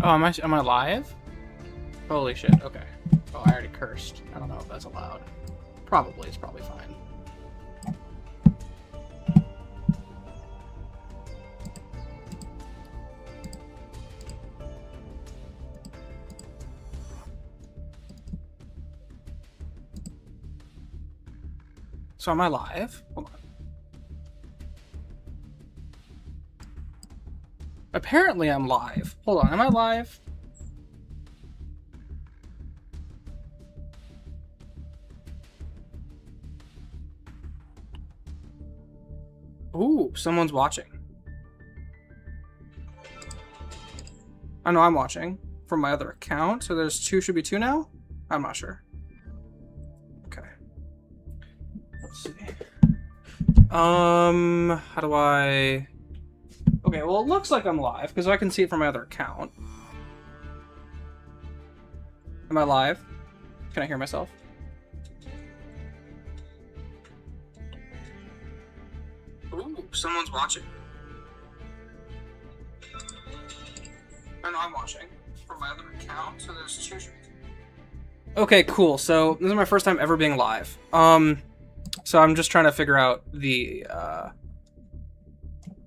Oh, am I live? Holy shit, okay. Oh, I already cursed. I don't know if that's allowed. Probably, it's probably fine. So am I live? Hold on. Apparently I'm live. Hold on, am I live? Ooh, someone's watching. I know I'm watching from my other account, so there's two, should be two now? I'm not sure. Okay. Let's see. How do I... Okay, well, it looks like I'm live, because I can see it from my other account. Am I live? Can I hear myself? Ooh, someone's watching. I know I'm watching from my other account, so there's two. Okay, cool. So, this is my first time ever being live. So I'm just trying to figure out the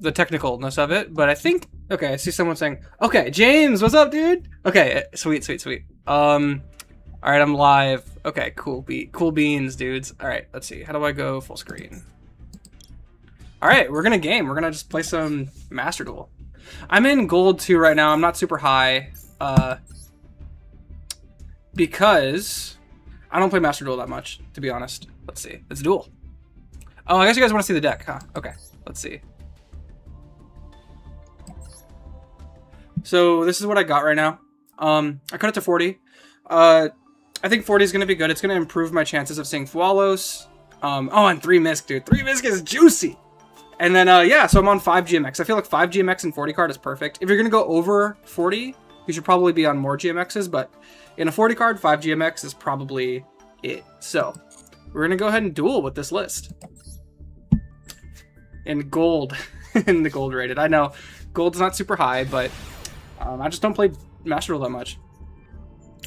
technicalness of it, but I think, okay, I see someone saying, okay, James, what's up, dude? Okay, sweet. All right, I'm live. Okay, cool beans, dudes. All right, let's see. How do I go full screen? All right, we're gonna game. We're gonna just play some Master Duel. I'm in gold 2 right now. I'm not super high, because I don't play Master Duel that much, to be honest. Let's see. It's Duel. Oh, I guess you guys want to see the deck, huh? Okay, let's see. So this is what I got right now. I cut it to 40. I think 40 is going to be good. It's going to improve my chances of seeing Fualos. Oh, and 3 Misc, dude. 3 Misc is juicy. And then, yeah, so I'm on 5 GMX. I feel like 5 GMX and 40 card is perfect. If you're going to go over 40, you should probably be on more GMXs, but in a 40 card, 5 GMX is probably it. So we're going to go ahead and duel with this list. In gold. In the gold rated. I know gold's not super high, but I just don't play Master Duel that much.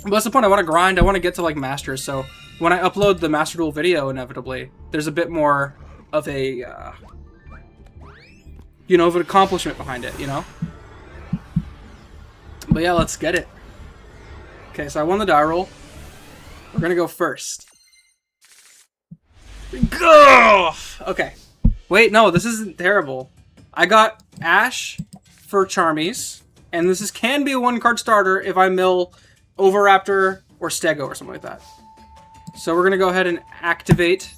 But that's the point. I want to grind. I want to get to like Masters. So when I upload the Master Duel video, inevitably, there's a bit more of a, you know, of an accomplishment behind it, you know? But yeah, let's get it. Okay, so I won the die roll. We're going to go first. Go! Okay. Wait, no, this isn't terrible. I got Ash for Charmies. And this can be a 1-card starter if I mill Oviraptor or Stego or something like that. So we're going to go ahead and activate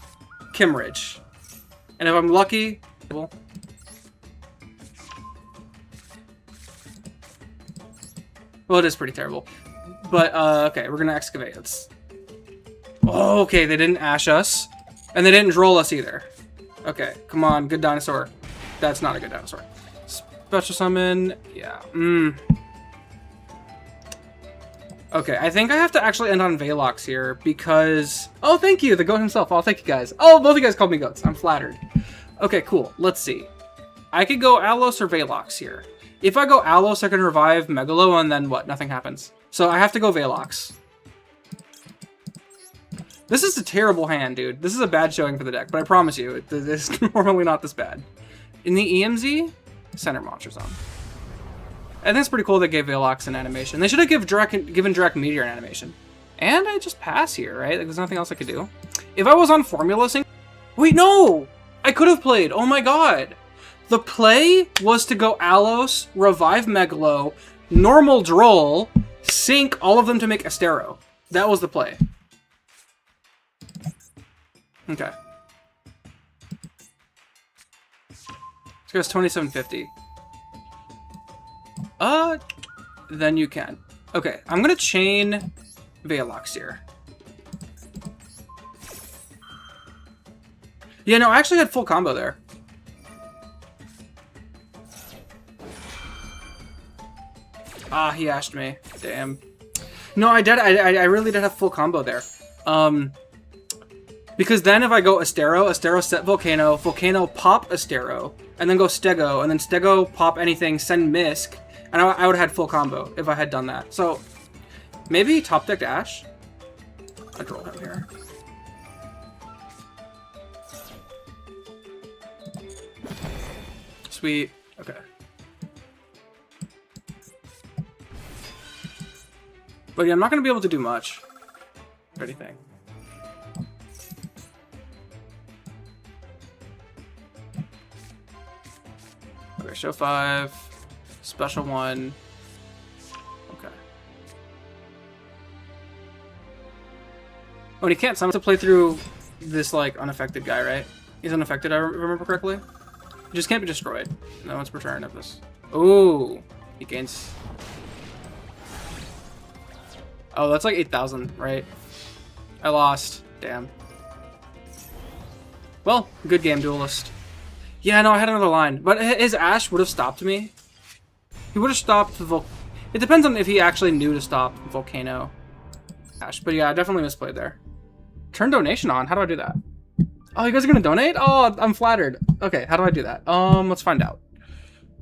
Kimridge. And if I'm lucky... Well, it is pretty terrible. But, okay, we're going to excavate. Oh, okay, they didn't Ash us. And they didn't Droll us either. Okay, come on, good dinosaur. That's not a good dinosaur. Special summon, yeah. Okay, I think I have to actually end on Velox here because... Oh, thank you, the goat himself. Oh, thank you guys. Oh, both of you guys called me goats. I'm flattered. Okay, cool. Let's see. I could go Alos or Velox here. If I go Alos, I can revive Megalo, and then what? Nothing happens. So I have to go Velox. This is a terrible hand, dude. This is a bad showing for the deck, but I promise you, it's normally not this bad. In the EMZ... Center Monster Zone. I think it's pretty cool they gave Velox an animation. They should have given Jurrac Meteor an animation. And I just pass here, right? Like, there's nothing else I could do. If I was on Formula Sync... Wait, no! I could have played! Oh my god! The play was to go Alos, revive Megalo, normal Droll, sync all of them to make Astero. That was the play. Okay. This goes 2750. Then you can. Okay, I'm gonna chain Velox here. Yeah, no, I actually had full combo there. Ah, he ashed me. Damn. No, I did. I really did have full combo there. Because then if I go Astero set Volcano pop Astero, and then go Stego, and then Stego pop anything, send Misc, And I would have had full combo if I had done that. So maybe top decked Ashe. I draw him here. Sweet. Okay. But yeah, I'm not going to be able to do much. Or anything. Okay, show 5. Special 1. Okay. Oh, and he can't summon to play through this, like, unaffected guy, right? He's unaffected, I remember correctly. He just can't be destroyed. No one's return of this. Ooh. He gains... Oh, that's like 8,000, right? I lost. Damn. Well, good game, Duelist. Yeah, no, I had another line. But his Ashe would have stopped me. He would have stopped the It depends on if he actually knew to stop Volcano Ashe. But yeah, I definitely misplayed there. Turn donation on. How do I do that? Oh, you guys are gonna donate? Oh, I'm flattered. Okay, how do I do that? Let's find out.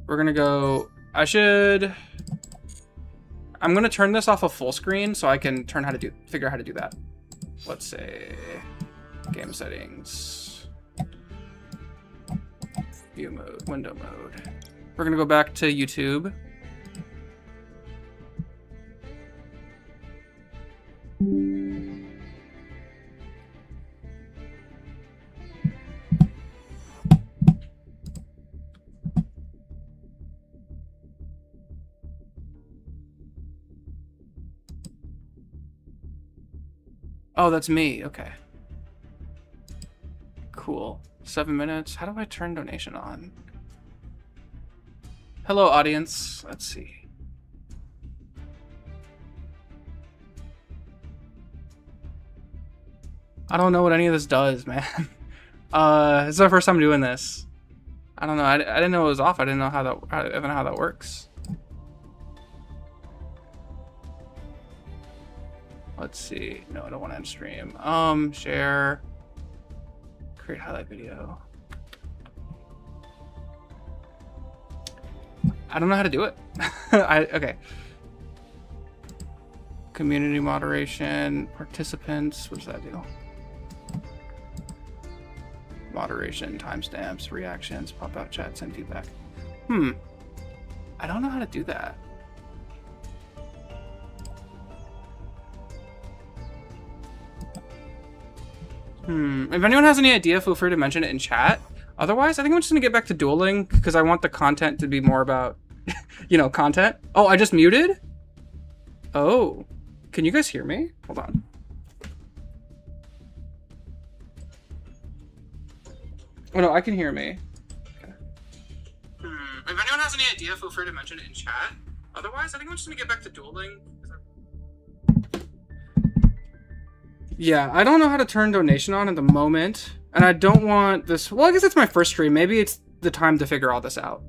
We're gonna go... I'm gonna turn this off of full screen so I can figure out how to do that. Let's say game settings, view mode, window mode. We're gonna go back to YouTube. Oh, that's me. Okay. Cool. 7 minutes. How do I turn donation on? Hello, audience. Let's see. I don't know what any of this does, man. This is our first time doing this. I don't know. I didn't know it was off. I didn't know how that works. Let's see. No, I don't want to end stream. Share. Create highlight video. I don't know how to do it. Okay. Community moderation, participants. What does that do? Moderation, timestamps, reactions, pop-out chat, send feedback. I don't know how to do that. If anyone has any idea, feel free to mention it in chat. Otherwise, I think I'm just gonna get back to dueling because I want the content to be more about, you know, content. Oh, I just muted? Oh, can you guys hear me? Hold on. Oh no, I can hear me. Okay. If anyone has any idea, feel free to mention it in chat. Otherwise, I think I'm just gonna get back to dueling. Yeah, I don't know how to turn donation on at the moment, and I don't want this... Well, I guess it's my first stream. Maybe it's the time to figure all this out.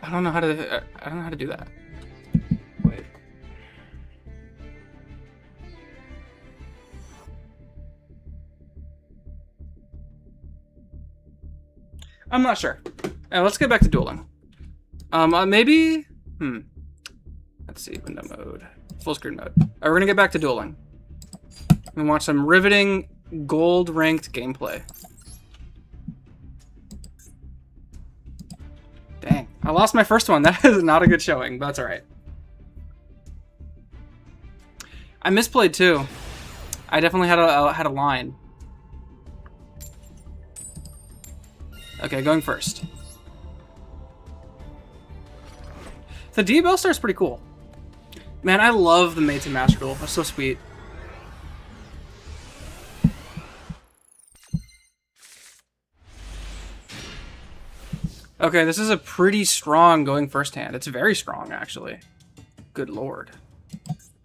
I don't know how to do that. Wait. I'm not sure. Let's get back to dueling. Maybe. Let's see. Window mode. Full screen mode. Alright, we're gonna get back to dueling. And watch some riveting gold ranked gameplay. Dang, I lost my first one. That is not a good showing, but that's alright. I misplayed too. I definitely had a line. Okay, going first. The D Bellstar is pretty cool. Man, I love the Mates and Master Duel. That's so sweet. Okay, this is a pretty strong going first hand. It's very strong, actually. Good lord.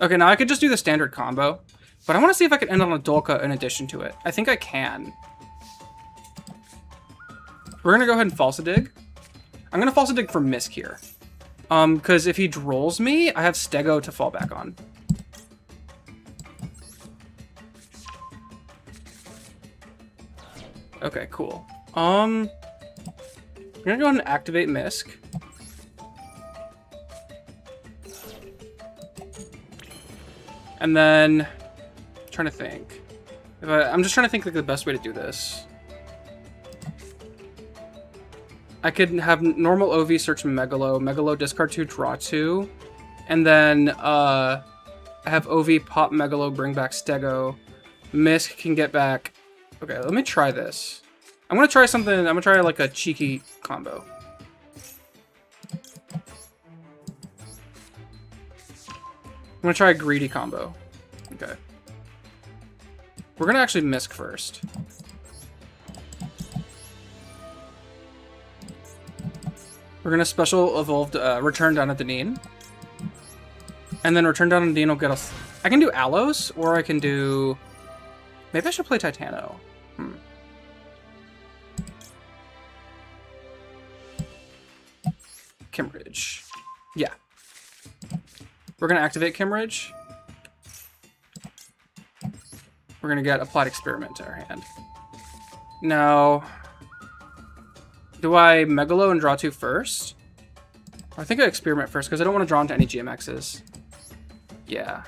Okay, now I could just do the standard combo, but I want to see if I can end on a Dolka in addition to it. I think I can. We're gonna go ahead and Falsa Dig. I'm gonna Falsa Dig for Misk here. Because if he drolls me, I have Stego to fall back on. Okay, cool. I'm gonna go ahead and activate Misk. And then, I'm trying to think. I'm just trying to think like the best way to do this. I could have normal OV search Megalo, Megalo discard 2, draw 2, and then I have OV pop Megalo, bring back Stego. Misk can get back. Okay, let me try this. I'm gonna try something. I'm gonna try like a cheeky combo. I'm gonna try a greedy combo. Okay. We're gonna actually Misk first. We're gonna special evolved return down at the Dean. And then return down at the Dean will get us. I can do Alos, or I can do. Maybe I should play Titano. Kimridge. Yeah. We're gonna activate Kimridge. We're gonna get Applied Experiment to our hand. Now, do I Megalo and draw 2 first? I think I Experiment first because I don't want to draw into any GMXs. Yeah.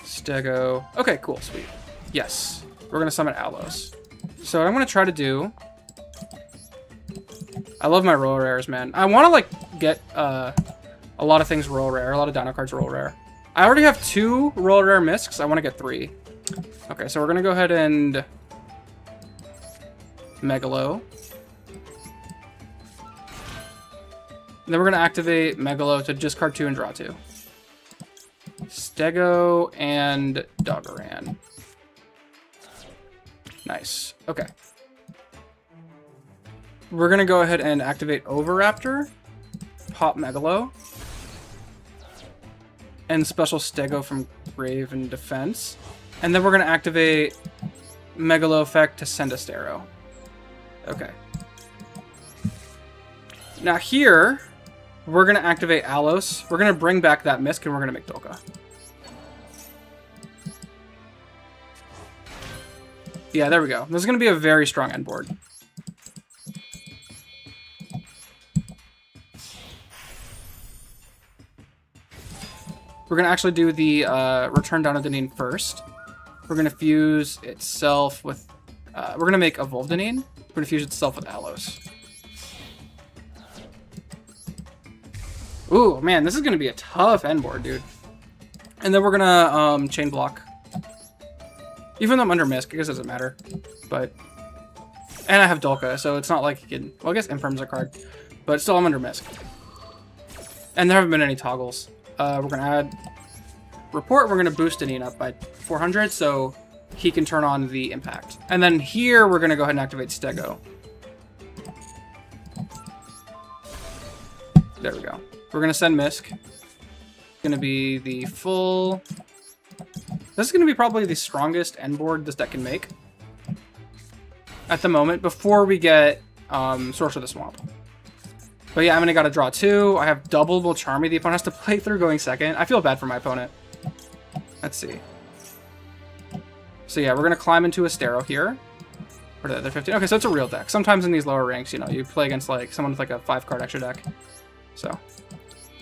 Stego. Okay, cool, sweet. Yes. We're gonna summon Alos. So what I'm gonna try to do. I love my roll rares, man. I want to like get a lot of things roll rare, a lot of Dino cards roll rare. I already have 2 roll rare Misks. I want to get 3. Okay, so we're gonna go ahead and Megalo. And then we're gonna activate Megalo to discard 2 and draw 2. Stego and Doggeran. Nice. Okay. We're gonna go ahead and activate Oviraptor, pop Megalo, and special Stego from Grave and Defense. And then we're gonna activate Megalo effect to send a Stero. Okay. Now here, we're gonna activate Alos. We're gonna bring back that Misk and we're gonna make Dolka. Yeah, there we go. This is gonna be a very strong end board. We're gonna actually do the return down of Deneen first. We're gonna fuse itself with. We're gonna make Evolve Deneen. We're gonna fuse itself with Alos. Ooh, man, this is gonna be a tough end board, dude. And then we're gonna chain block. Even though I'm under Misk, I guess it doesn't matter. But and I have Dolka, so it's not like you can. Well, I guess Infirm's a card, but still I'm under Misk. And there haven't been any toggles. We're gonna add Report. We're gonna boost Deneen up by 400, so he can turn on the impact. And then here we're gonna go ahead and activate Stego. There we go. We're gonna send Misk. Gonna be the full. This is gonna be probably the strongest end board this deck can make at the moment before we get Source of the Swamp. But yeah, I'm gonna gotta draw 2. I have double will Charmy. The opponent has to play through going second. I feel bad for my opponent. Let's see. So yeah, we're gonna climb into a Stero here. Or the other 15. Okay, so it's a real deck. Sometimes in these lower ranks, you know, you play against like someone with like a 5-card extra deck. So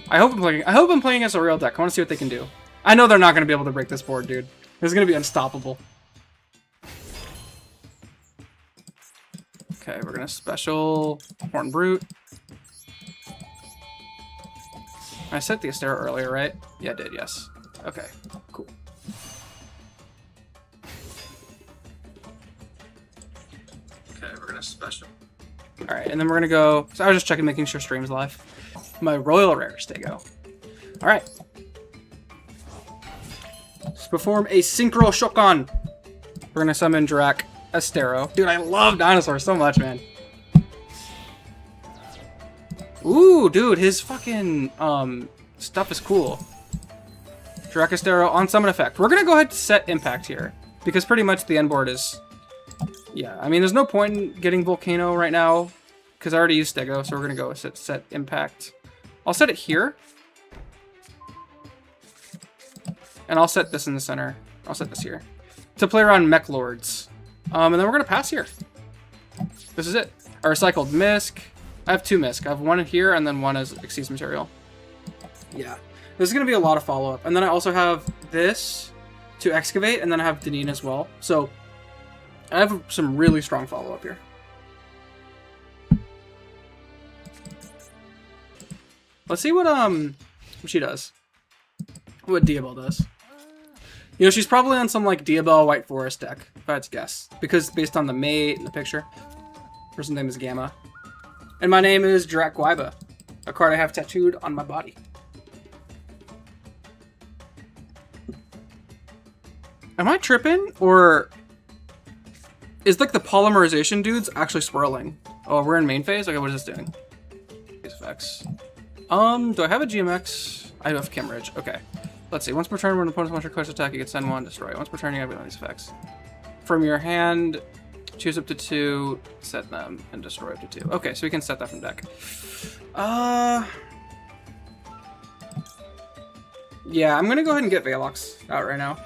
I hope I'm playing against a real deck. I want to see what they can do. I know they're not gonna be able to break this board, dude. This is gonna be unstoppable. Okay, we're gonna special Horn Brute. I set the Astero earlier, right? Yeah, I did, yes. Okay, cool. Okay, we're gonna special. Alright, and then we're gonna go. So I was just checking, making sure stream's live. My Royal Rare Stego. Alright. Let's perform a Synchro Shokan. We're gonna summon Jurrac Astero. Dude, I love dinosaurs so much, man. Ooh, dude, his fucking stuff is cool. Jurrac Astero on summon effect. We're gonna go ahead and set impact here. Because pretty much the end board is... Yeah, I mean, there's no point in getting Volcano right now, because I already used Stego, so we're going to go with set Impact. I'll set it here. And I'll set this in the center. I'll set this here. To play around Mech Lords. And then we're going to pass here. This is it. I recycled Misk. I have 2 Misk. I have 1 in here, and then 1 as Exceeds Material. Yeah. This is going to be a lot of follow-up. And then I also have this to excavate, and then I have Deneen as well. So I have some really strong follow-up here. Let's see what she does. What Diabel does. You know, she's probably on some like Diabel White Forest deck, if I had to guess. Because based on the mate and the picture. Person's name is Gamma. And my name is Jurrac GMX, a card I have tattooed on my body. Am I tripping? Or is like the polymerization dudes actually swirling? Oh, we're in main phase? Okay, what is this doing? These effects. Do I have a GMX? I have Kimmeridge. Okay. Let's see. Once per turn, when an opponent's launcher clicks attack, you can send 1, destroy. Once per turn, you have one of these effects. From your hand, choose up to 2, set them, and destroy up to 2. Okay, so we can set that from deck. Yeah, I'm gonna go ahead and get Velox out right now.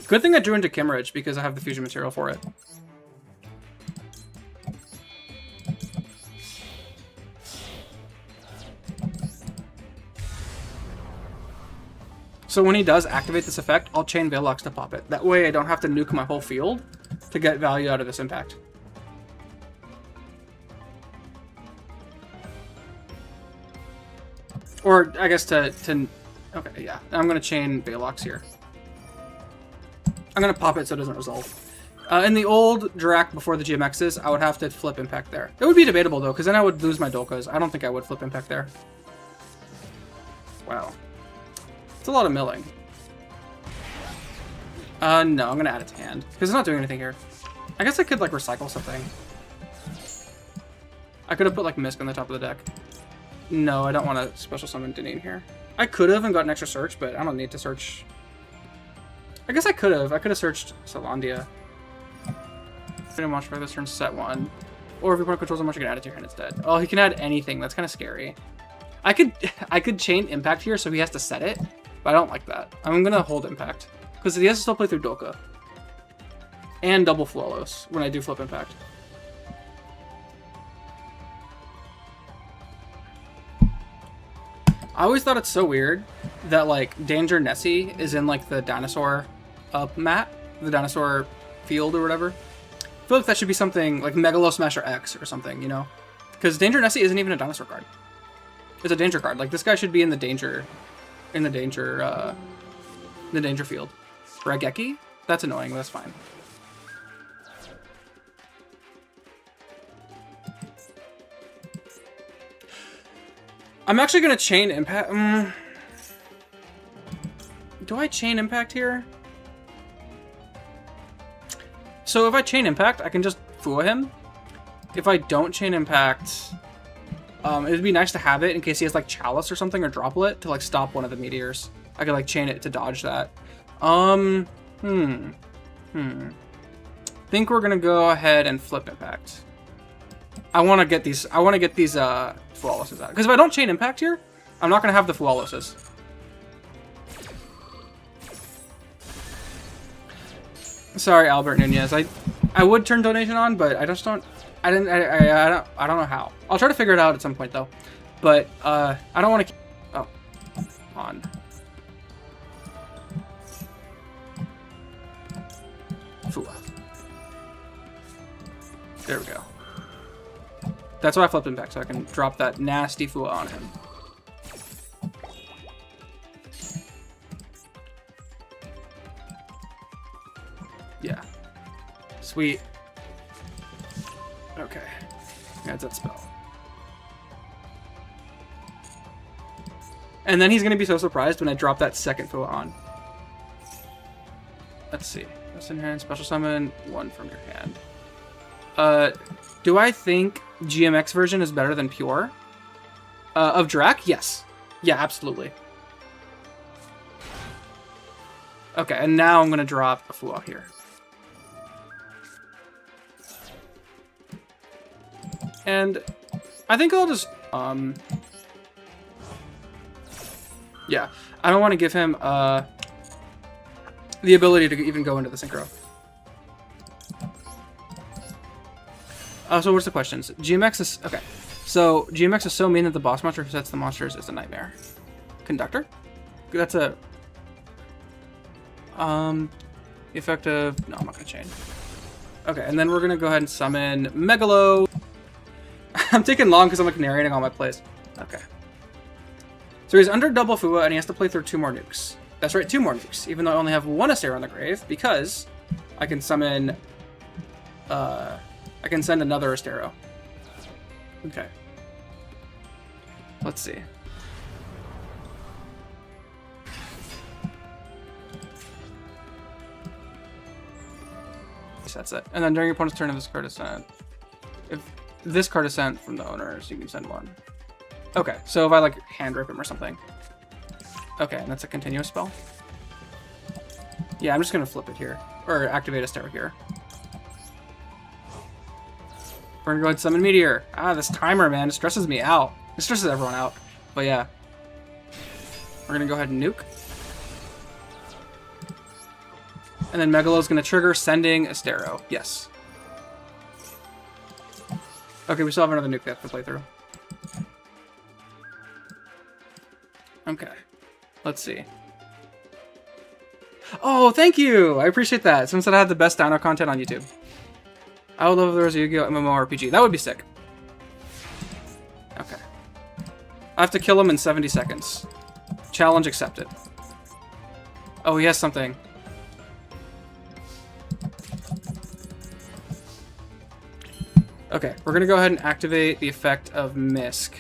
Good thing I drew into Kimmeridge because I have the fusion material for it. So when he does activate this effect, I'll chain Velox to pop it. That way I don't have to nuke my whole field to get value out of this impact. Or I guess to okay, yeah. I'm gonna chain Velox here. I'm gonna pop it so it doesn't resolve. In the old Jurrac before the GMXs, I would have to flip Impact there. It would be debatable though, because then I would lose my Dolkas. I don't think I would flip Impact there. Wow. It's a lot of milling. No, I'm gonna add it to hand. Because it's not doing anything here. I guess I could like recycle something. I could have put like Misk on the top of the deck. No, I don't want to special summon Deneen here. I could have and got an extra search, but I don't need to search. I guess I could have. I could have searched Salandia. Freedom Watch for this turn, set 1. Or if your opponent controls how much, you can add it to your hand instead. Oh, he can add anything. That's kind of scary. I could chain Impact here, so he has to set it. But I don't like that. I'm gonna hold Impact. Because he has to still play through Dolka. And double Flawless when I do flip Impact. I always thought it's so weird that like Danger Nessie is in like the dinosaur mat, the dinosaur field or whatever. I feel like that should be something like Megalo Smasher X or something, you know? Because Danger Nessie isn't even a dinosaur card. It's a danger card. Like this guy should be in the danger field. Rageki? That's annoying, but that's fine. I'm actually gonna chain Impact. Do I chain Impact here? So if I chain Impact, I can just Fua him. If I don't chain Impact, it would be nice to have it in case he has like Chalice or something or Droplet to like stop one of the meteors. I could like chain it to dodge that. Think we're gonna go ahead and flip Impact. I want to get these Flawlesses out. Because if I don't chain Impact here, I'm not gonna have the Flawlesses. Sorry, Albert Nunez. I would turn donation on, but I just don't. I don't know how. I'll try to figure it out at some point though. But I don't want to keep on. Fua. There we go. That's why I flipped him back, so I can drop that nasty Fua on him. Yeah. Sweet. Okay. Adds that spell. And then he's going to be so surprised when I drop that second Fua on. Let's see. That's in hand. Special summon 1 from your hand. Do I think GMX version is better than Pure? Of Jurrac? Yes. Yeah, absolutely. Okay, and now I'm gonna drop a Fuwa here. And I think I'll just, yeah, I don't want to give him, the ability to even go into the synchro. So what's the questions? GMX is, okay. So GMX is so mean that the boss monster who sets the monsters is a nightmare. Conductor? That's a, effective, no, I'm not gonna change. Okay, and then we're gonna go ahead and summon Megalo. I'm taking long because I'm like narrating all my plays. Okay. So he's under double Fuwa and he has to play through 2 more nukes. That's right, 2 more nukes. Even though I only have 1 Astera on the grave, because I can summon, I can send another Astero. Okay. Let's see. That's it. And then during your opponent's turn, if this card is sent, if this card is sent from the owners, you can send 1. Okay, so if I like hand rip him or something. Okay, and that's a continuous spell. Yeah, I'm just gonna flip it here, or activate a Astero here. We're gonna go ahead and summon Meteor. Ah, this timer, man, it stresses me out. It stresses everyone out. But yeah, we're gonna go ahead and nuke. And then Megalo's gonna trigger sending Astero. Yes. Okay, we still have another nuke we have to play through. Okay. Let's see. Oh, thank you! I appreciate that. Someone said I had the best DINO content on YouTube. I would love if there was a Yu-Gi-Oh! MMORPG. That would be sick. Okay. I have to kill him in 70 seconds. Challenge accepted. Oh, he has something. Okay, we're gonna go ahead and activate the effect of Misk.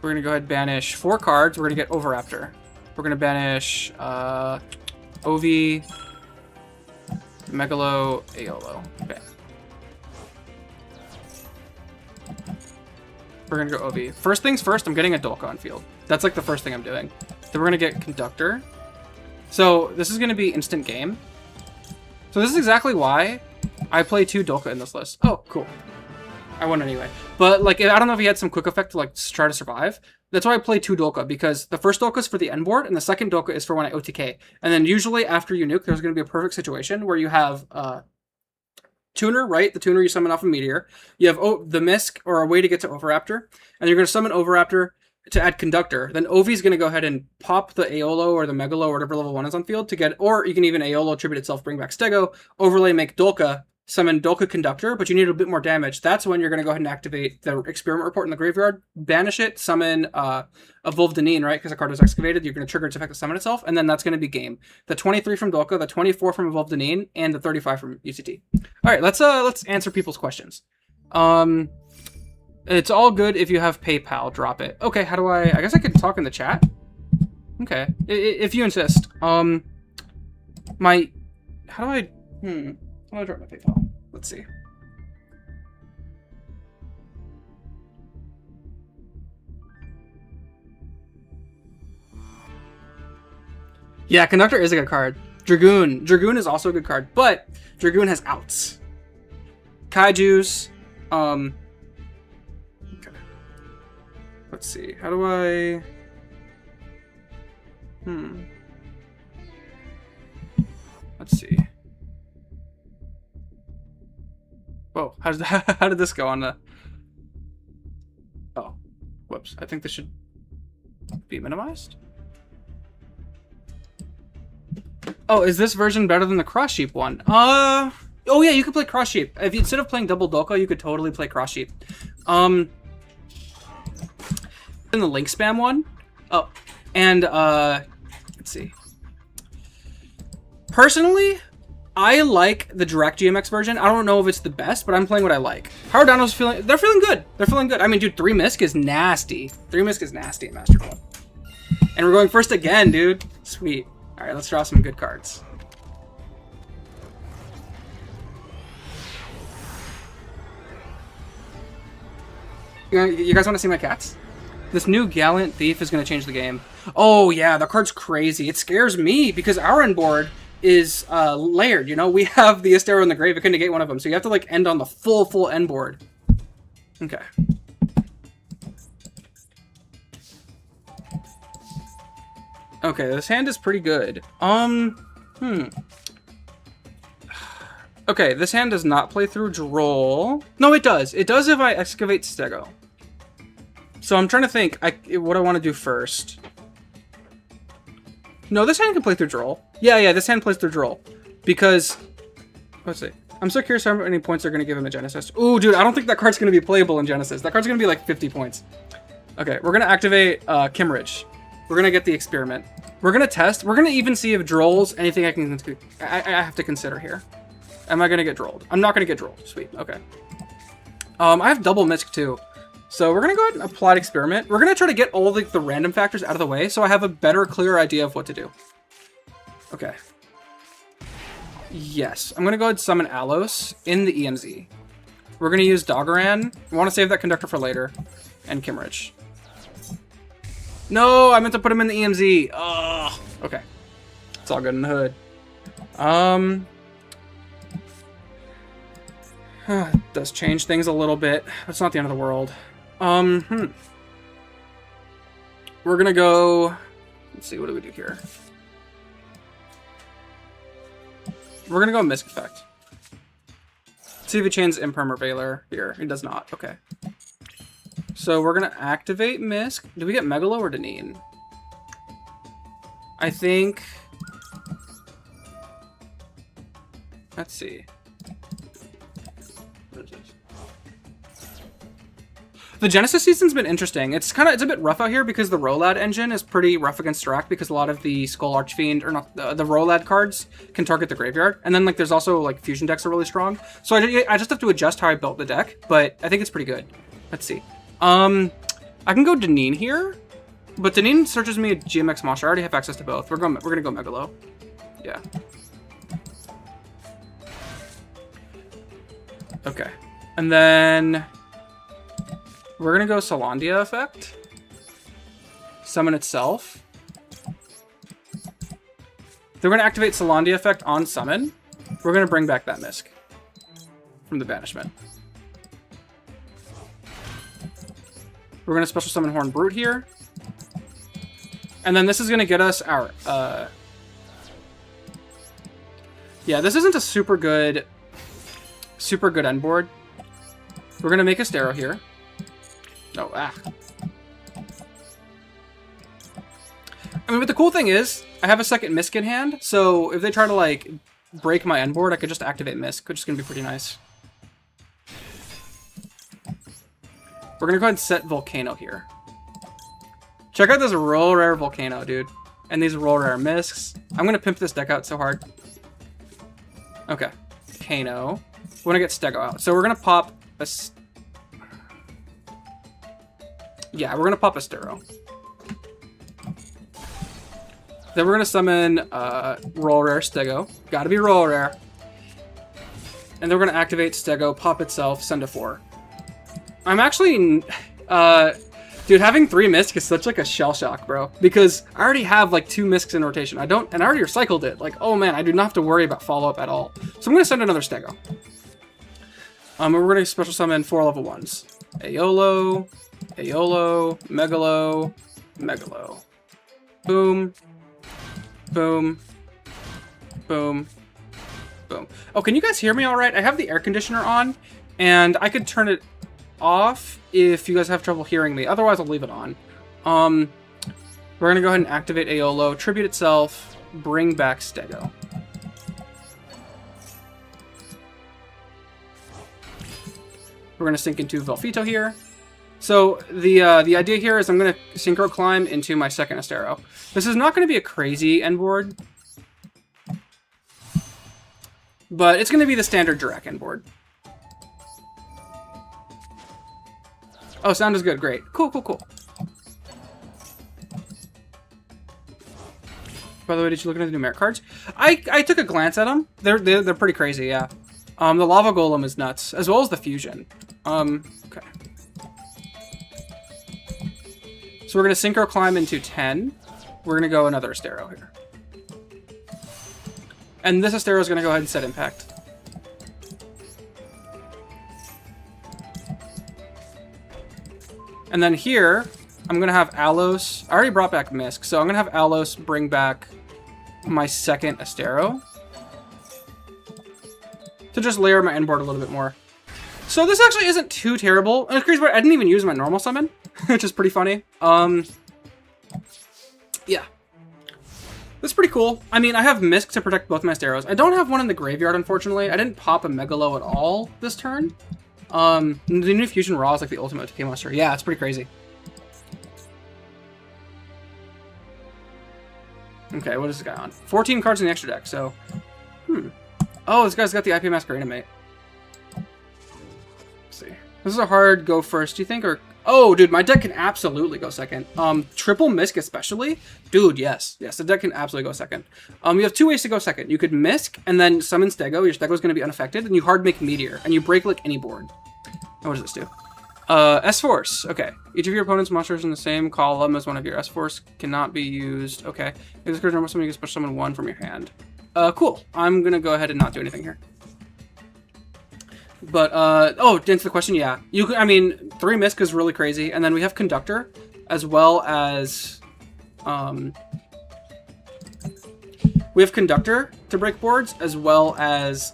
We're gonna go ahead and banish 4 cards. We're gonna get Overraptor. We're gonna banish Ovi, Megalo, Aolo. Okay. We're gonna go Ovi. First things first, I'm getting a Dolka on field. That's like the first thing I'm doing. Then we're gonna get Conductor. So this is gonna be instant game. So this is exactly why I play 2 Dolka in this list. Oh, cool. I won anyway. But like, I don't know if he had some quick effect to like try to survive. That's why I play 2 Dolka, because the first Dolka is for the end board, and the second Dolka is for when I OTK. And then usually after you nuke, there's going to be a perfect situation where you have Tuner, right? The Tuner you summon off a Meteor. You have the Misk, or a way to get to Overraptor. And you're going to summon Overraptor to add Conductor. Then Ovi's going to go ahead and pop the Aolo or the Megalo or whatever level 1 is on field to get, or you can even Aolo tribute itself, bring back Stego, overlay, make Dolka, summon Dolka Conductor, but you need a bit more damage. That's when you're going to go ahead and activate the Experiment Report in the graveyard, banish it, summon Evolved Deneen, right? Because the card was excavated, you're going to trigger its effect to summon itself, and then that's going to be game. The 23 from Dolka, the 24 from Evolved Deneen, and the 35 from UCT. All right, let's answer people's questions. It's all good if you have PayPal. Drop it. Okay, how do I guess I could talk in the chat. Okay, if you insist. How do I drop my PayPal? Let's see. Yeah, Conductor is a good card. Dragoon is also a good card, but Dragoon has outs. Kaijus. Okay. Let's see. How do I? Let's see. Whoa, how did this go on the... Oh, whoops. I think this should be minimized. Oh, is this version better than the Cross Sheep one? Oh yeah, you could play Cross Sheep. If instead of playing double Dolka, you could totally play Cross Sheep. In the link spam one. Oh, and let's see. Personally, I like the Jurrac GMX version. I don't know if it's the best, but I'm playing what I like. Power Dino's they're feeling good. They're feeling good. I mean, dude, 3 Misk is nasty. 3 Misk is nasty in Master Club. And we're going first again, dude. Sweet. All right, let's draw some good cards. You guys want to see my cats? This new Gallant Thief is going to change the game. Oh, yeah, the card's crazy. It scares me because our end board is layered, you know? We have the Astero in the grave. It can negate one of them, so you have to, like, end on the full end board. Okay. Okay, this hand is pretty good. Okay, this hand does not play through Droll. No, it does. It does if I excavate Stego. So I'm trying to think what I want to do first. No, this hand can play through Droll. Yeah, this hand plays through Droll. Because, let's see. I'm so curious how many points they're going to give him in Genesis. Ooh, dude, I don't think that card's going to be playable in Genesis. That card's going to be like 50 points. Okay, we're going to activate Kimmeridge. We're going to get the experiment. We're going to test. We're going to even see if Droll's anything I have to consider here. Am I going to get Drolled? I'm not going to get Drolled. Sweet. Okay. I have double Misk too. So we're going to go ahead and apply Experiment. We're going to try to get all the random factors out of the way so I have a better, clearer idea of what to do. Okay. Yes. I'm going to go ahead and summon Alos in the EMZ. We're going to use Doggeran. I want to save that Conductor for later. And Kimmeridge. No, I meant to put him in the EMZ. Oh, okay. It's all good in the hood. It does change things a little bit. It's not the end of the world. We're gonna go... Let's see, what do we do here? We're gonna go Misk Effect. See if it changes Imperm or Valor here. It does not. Okay. So we're gonna activate Misk. Do we get Megalo or Deneen? I think... Let's see. What is this? The Genesis season's been interesting. It's a bit rough out here because the Rolad engine is pretty rough against Jurrac because a lot of the Skull Archfiend, or not, the Rolad cards can target the graveyard. And then like there's also like fusion decks are really strong. So I just have to adjust how I built the deck, but I think it's pretty good. Let's see. I can go Deneen here, but Deneen searches me a GMX monster. I already have access to both. We're gonna go Megalo. Yeah. Okay. And then we're gonna go Solandia effect. Summon itself. Then we're gonna activate Solandia effect on summon. We're gonna bring back that Misk from the banishment. We're going to special summon Horn Brute here. And then this is going to get us our... Yeah, this isn't a super good end board. We're going to make a Stero here. Oh, I mean, but the cool thing is, I have a second Misk in hand, so if they try to, like, break my end board, I could just activate Misk, which is going to be pretty nice. We're going to go ahead and set Volcano here. Check out this roll rare Volcano, dude. And these roll rare Misks. I'm going to pimp this deck out so hard. Okay. Kano. We want to get Stego out. So we're going to pop a... Yeah, we're going to pop a Stero. Then we're going to summon roll rare Stego. Gotta be roll rare. And then we're going to activate Stego, pop itself, send a 4. I'm actually, dude, having 3 Misk is such like a shell shock, bro. Because I already have like 2 Misks in rotation. And I already recycled it. Like, oh man, I do not have to worry about follow-up at all. So I'm gonna send another Stego. And we're gonna special summon 4 level 1s. Aeolo, Megalo, Megalo. Boom, boom, boom, boom. Oh, can you guys hear me all right? I have the air conditioner on, and I could turn it off if you guys have trouble hearing me. Otherwise, I'll leave it on. We're gonna go ahead and activate Aeolo, tribute itself, bring back Stego. We're gonna sink into Velfito here. So the idea here is I'm gonna Synchro Climb into my second Astero. This is not gonna be a crazy end board, but it's gonna be the standard Jurrac end board. Oh, sound is good. Great. Cool, cool, cool. By the way, did you look at the numeric cards? I took a glance at them. They're pretty crazy, yeah. The Lava Golem is nuts, as well as the Fusion. Okay. So we're going to Synchro Climb into 10. We're going to go another Astero here. And this Astero is going to go ahead and set Impact. And then here, I'm going to have Alos. I already brought back Misk, so I'm going to have Alos bring back my second Astero to just layer my end board a little bit more. So this actually isn't too terrible. And it's crazy, but I didn't even use my normal summon, which is pretty funny. Yeah. That's pretty cool. I mean, I have Misk to protect both my Asteros. I don't have one in the graveyard, unfortunately. I didn't pop a Megalo at all this turn. The new Fusion Raw is like the ultimate OTK monster. Yeah, it's pretty crazy. Okay, what is this guy on? 14 cards in the extra deck, so... Oh, this guy's got the IP Masquerade mate. Let's see. This is a hard go first, do you think? Or... Oh, dude, my deck can absolutely go second. Triple Misk especially? Dude, yes. Yes, the deck can absolutely go second. You have two ways to go second. You could Misk and then summon Stego. Your Stego's going to be unaffected. And you hard make Meteor. And you break, like, any board. And what does this do? S-Force. Okay. Each of your opponent's monsters in the same column as one of your S-Force cannot be used. Okay. If this card's normal summon, you can special summon one from your hand. Cool. I'm going to go ahead and not do anything here. But, oh, to answer the question, yeah. You can, I mean, 3 Misk is really crazy. And then we have Conductor, as well as, we have Conductor to break boards, as well as,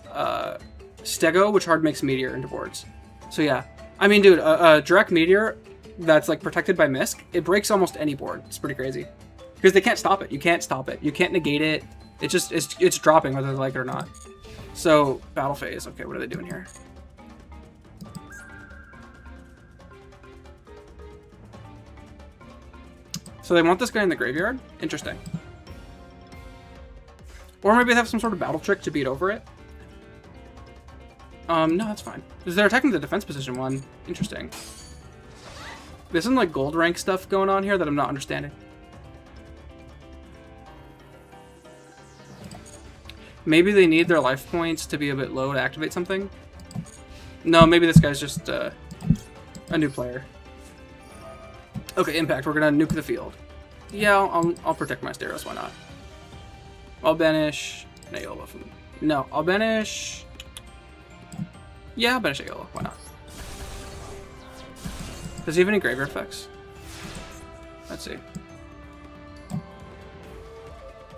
Stego, which hard makes Meteor into boards. So, yeah. I mean, dude, Jurrac Meteor that's, like, protected by Misk, it breaks almost any board. It's pretty crazy. Because they can't stop it. You can't stop it. You can't negate it. It's just, it's dropping whether they like it or not. So, Battle Phase. Okay, what are they doing here? So they want this guy in the graveyard? Interesting. Or maybe they have some sort of battle trick to beat over it. No, that's fine. Because they're attacking the defense position one. Interesting. There's some like gold rank stuff going on here that I'm not understanding. Maybe they need their life points to be a bit low to activate something. No, maybe this guy's just a new player. Okay, Impact. We're gonna nuke the field. Yeah, I'll protect my Asteros. Why not? I'll banish Nayola from... No, I'll banish... Yeah, I'll banish Nayola. Why not? Does he have any graveyard effects? Let's see.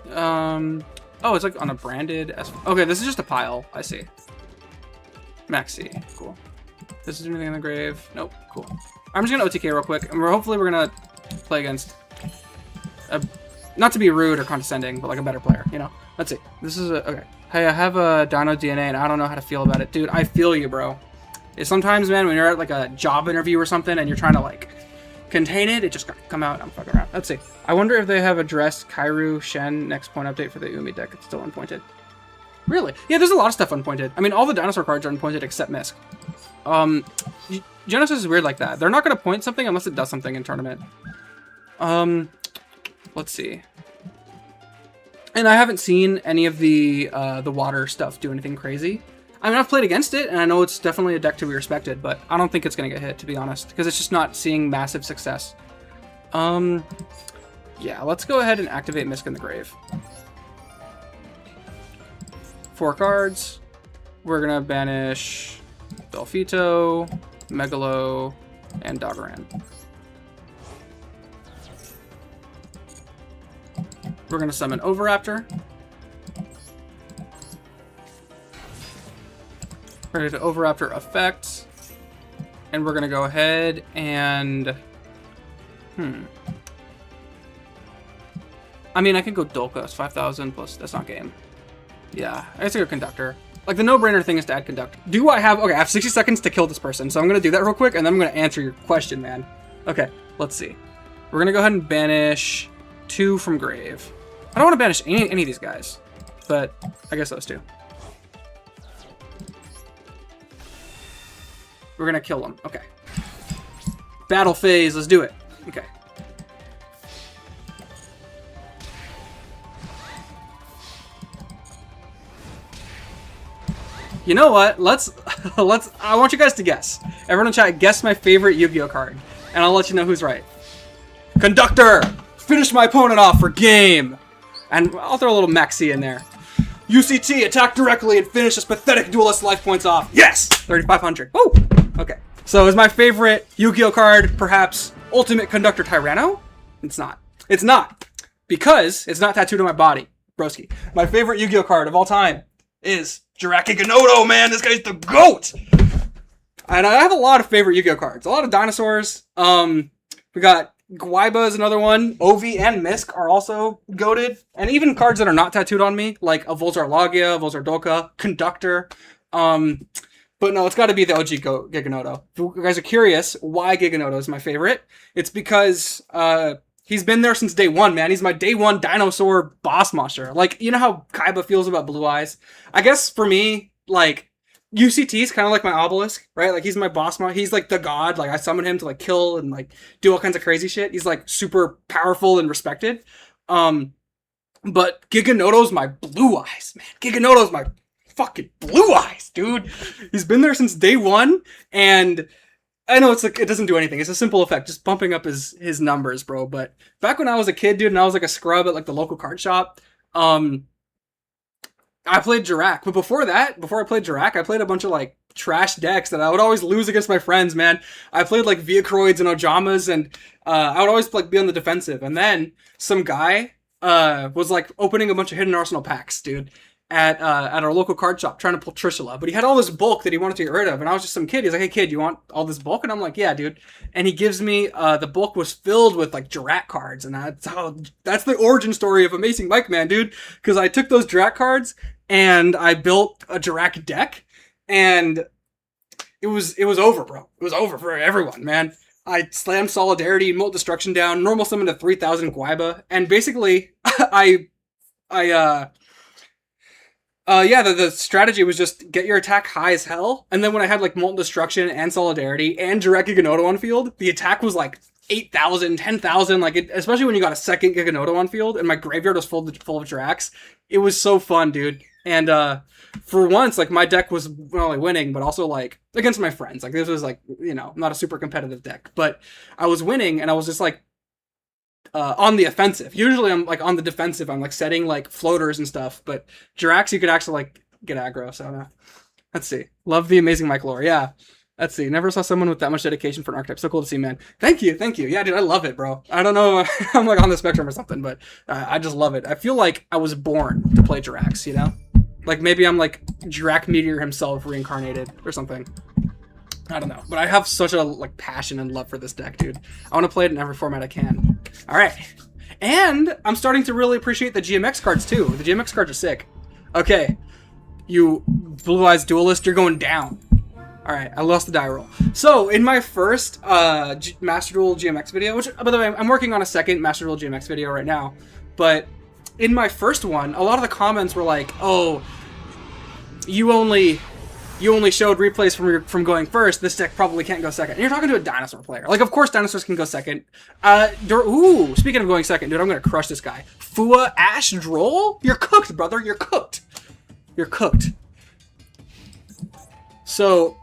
Oh, it's like on a branded... Okay, this is just a pile. I see. Max C. Cool. This is anything in the grave? Nope. Cool. I'm just gonna OTK real quick, and hopefully we're gonna play against not to be rude or condescending, but like a better player, you know? Let's see. This is a... Okay. Hey, I have a DINO DNA, and I don't know how to feel about it. Dude, I feel you, bro. It's sometimes, man, when you're at like a job interview or something, and you're trying to like contain it, it just gotta come out. I'm fucking around. Let's see. I wonder if they have addressed Kairu Shen next point update for the Umi deck. It's still unpointed. Really? Yeah, there's a lot of stuff unpointed. I mean, all the dinosaur cards are unpointed except Misk. Genesis is weird like that. They're not going to point something unless it does something in tournament. Let's see. And I haven't seen any of the water stuff do anything crazy. I mean, I've played against it, and I know it's definitely a deck to be respected, but I don't think it's going to get hit, to be honest, because it's just not seeing massive success. Yeah, let's go ahead and activate Misk in the grave. 4 cards. We're going to banish Delfito, Megalo, and Doggeran. We're going to summon Overraptor. We're going to Overraptor effect. And we're going to go ahead and... I mean, I could go Dolka. It's 5,000 plus... That's not game. Yeah, I guess I go Conductor. Like, the no-brainer thing is to add Conductor. Do I have... Okay, I have 60 seconds to kill this person, so I'm going to do that real quick, and then I'm going to answer your question, man. Okay, let's see. We're going to go ahead and banish 2 from grave. I don't want to banish any of these guys, but I guess those 2. We're going to kill them. Okay. Battle phase. Let's do it. Okay. You know what? Let's I want you guys to guess. Everyone in chat, guess my favorite Yu-Gi-Oh card, and I'll let you know who's right. Conductor! Finish my opponent off for game! And I'll throw a little Maxi in there. UCT, attack directly and finish this pathetic duelist life points off. Yes! 3,500. Woo! Okay. So is my favorite Yu-Gi-Oh card perhaps Ultimate Conductor Tyranno? It's not. It's not. Because it's not tattooed on my body. Broski. My favorite Yu-Gi-Oh card of all time is Jurrac GMX, man. This guy's the GOAT! And I have a lot of favorite Yu-Gi-Oh cards. A lot of dinosaurs. We got Gwaiba is another one. Ovi and Misk are also goated. And even cards that are not tattooed on me, like a Volzar Logia, Volzar Doka, Conductor. But no, it's got to be the OG Giganoto. If you guys are curious why Giganoto is my favorite, it's because he's been there since day one, man. He's my day one dinosaur boss monster. Like, you know how Kaiba feels about Blue Eyes? I guess for me, like, UCT is kind of like my obelisk, right? Like, he's my boss monster. He's like the god. Like, I summon him to like kill and like do all kinds of crazy shit. He's like super powerful and respected. But Giganoto's my Blue Eyes, man. Giganoto's my fucking Blue Eyes, dude. He's been there since day one, and I know it's like it doesn't do anything. It's a simple effect, just bumping up his numbers, bro. But back when I was a kid, dude, and I was like a scrub at like the local card shop, I played Jurrac. But before that, before I played Jurrac, I played a bunch of like trash decks that I would always lose against my friends, man. I played like Viacroids and Ojamas, and I would always like be on the defensive. And then some guy was like opening a bunch of Hidden Arsenal packs, dude, at our local card shop trying to pull Trishula. But he had all this bulk that he wanted to get rid of, and I was just some kid. He's like, "Hey kid, you want all this bulk?" And I'm like, "Yeah, dude." And he gives me the bulk was filled with like Jurrac cards, and that's the origin story of Amazing Mike, man, dude. Because I took those Jurrac cards and I built a Jurrac deck, and it was over, bro. It was over for everyone, man. I slammed Solidarity, Molt Destruction down, normal summon to 3,000 Gwaiba, and basically the strategy was just get your attack high as hell, and then when I had like Molten Destruction and Solidarity and Jurrac Giganoto on field, the attack was like 8,000, 10,000, like especially when you got a second Giganoto on field, and my graveyard was full of Jurracs. It was so fun, dude. And for once, like my deck was not only winning, but also like against my friends. Like this was like, you know, not a super competitive deck, but I was winning, and I was just like on the offensive. Usually I'm like on the defensive. I'm like setting like floaters and stuff, but Jurracs you could actually like get aggro. So let's see. Love the Amazing Mike lore. Yeah. Let's see. Never saw someone with that much dedication for an archetype. So cool to see, man. Thank you. Yeah, dude, I love it, bro. I don't know. I'm like on the spectrum or something, but I just love it. I feel like I was born to play Jurracs, you know? Like maybe I'm like Jurrac Meteor himself reincarnated or something. I don't know, but I have such a like passion and love for this deck, dude. I want to play it in every format I can. All right, and I'm starting to really appreciate the GMX cards too. The GMX cards are sick. Okay, you Blue Eyes Duelist, you're going down. All right, I lost the die roll. So in my first Master Duel GMX video, which by the way, I'm working on a second Master Duel GMX video right now, but in my first one, a lot of the comments were like, "Oh, you only showed replays from going first. This deck probably can't go second." And you're talking to a dinosaur player. Like, of course dinosaurs can go second. Ooh, speaking of going second, dude, I'm going to crush this guy. Fua Ash Droll? You're cooked, brother. You're cooked. You're cooked. So,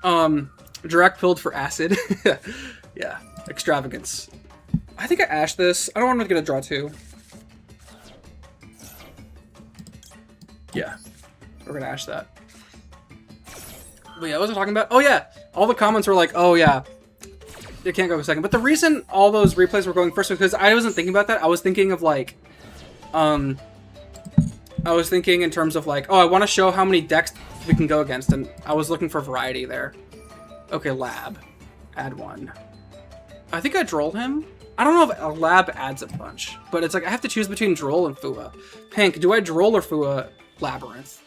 Jurrac pilled for acid. Yeah, extravagance. I think I ashed this. I don't want to get a draw two. Yeah, we're gonna ash that. But yeah, what was I talking about? Oh yeah, all the comments were like, "Oh yeah, it can't go second." But the reason all those replays were going first was because I wasn't thinking about that. I was thinking of like, I was thinking in terms of like, oh, I want to show how many decks we can go against, and I was looking for variety there. Okay, Lab, add one. I think I droll him. I don't know if a Lab adds a bunch, but it's like I have to choose between Droll and Fua. Hank, do I Droll or Fua Labyrinth?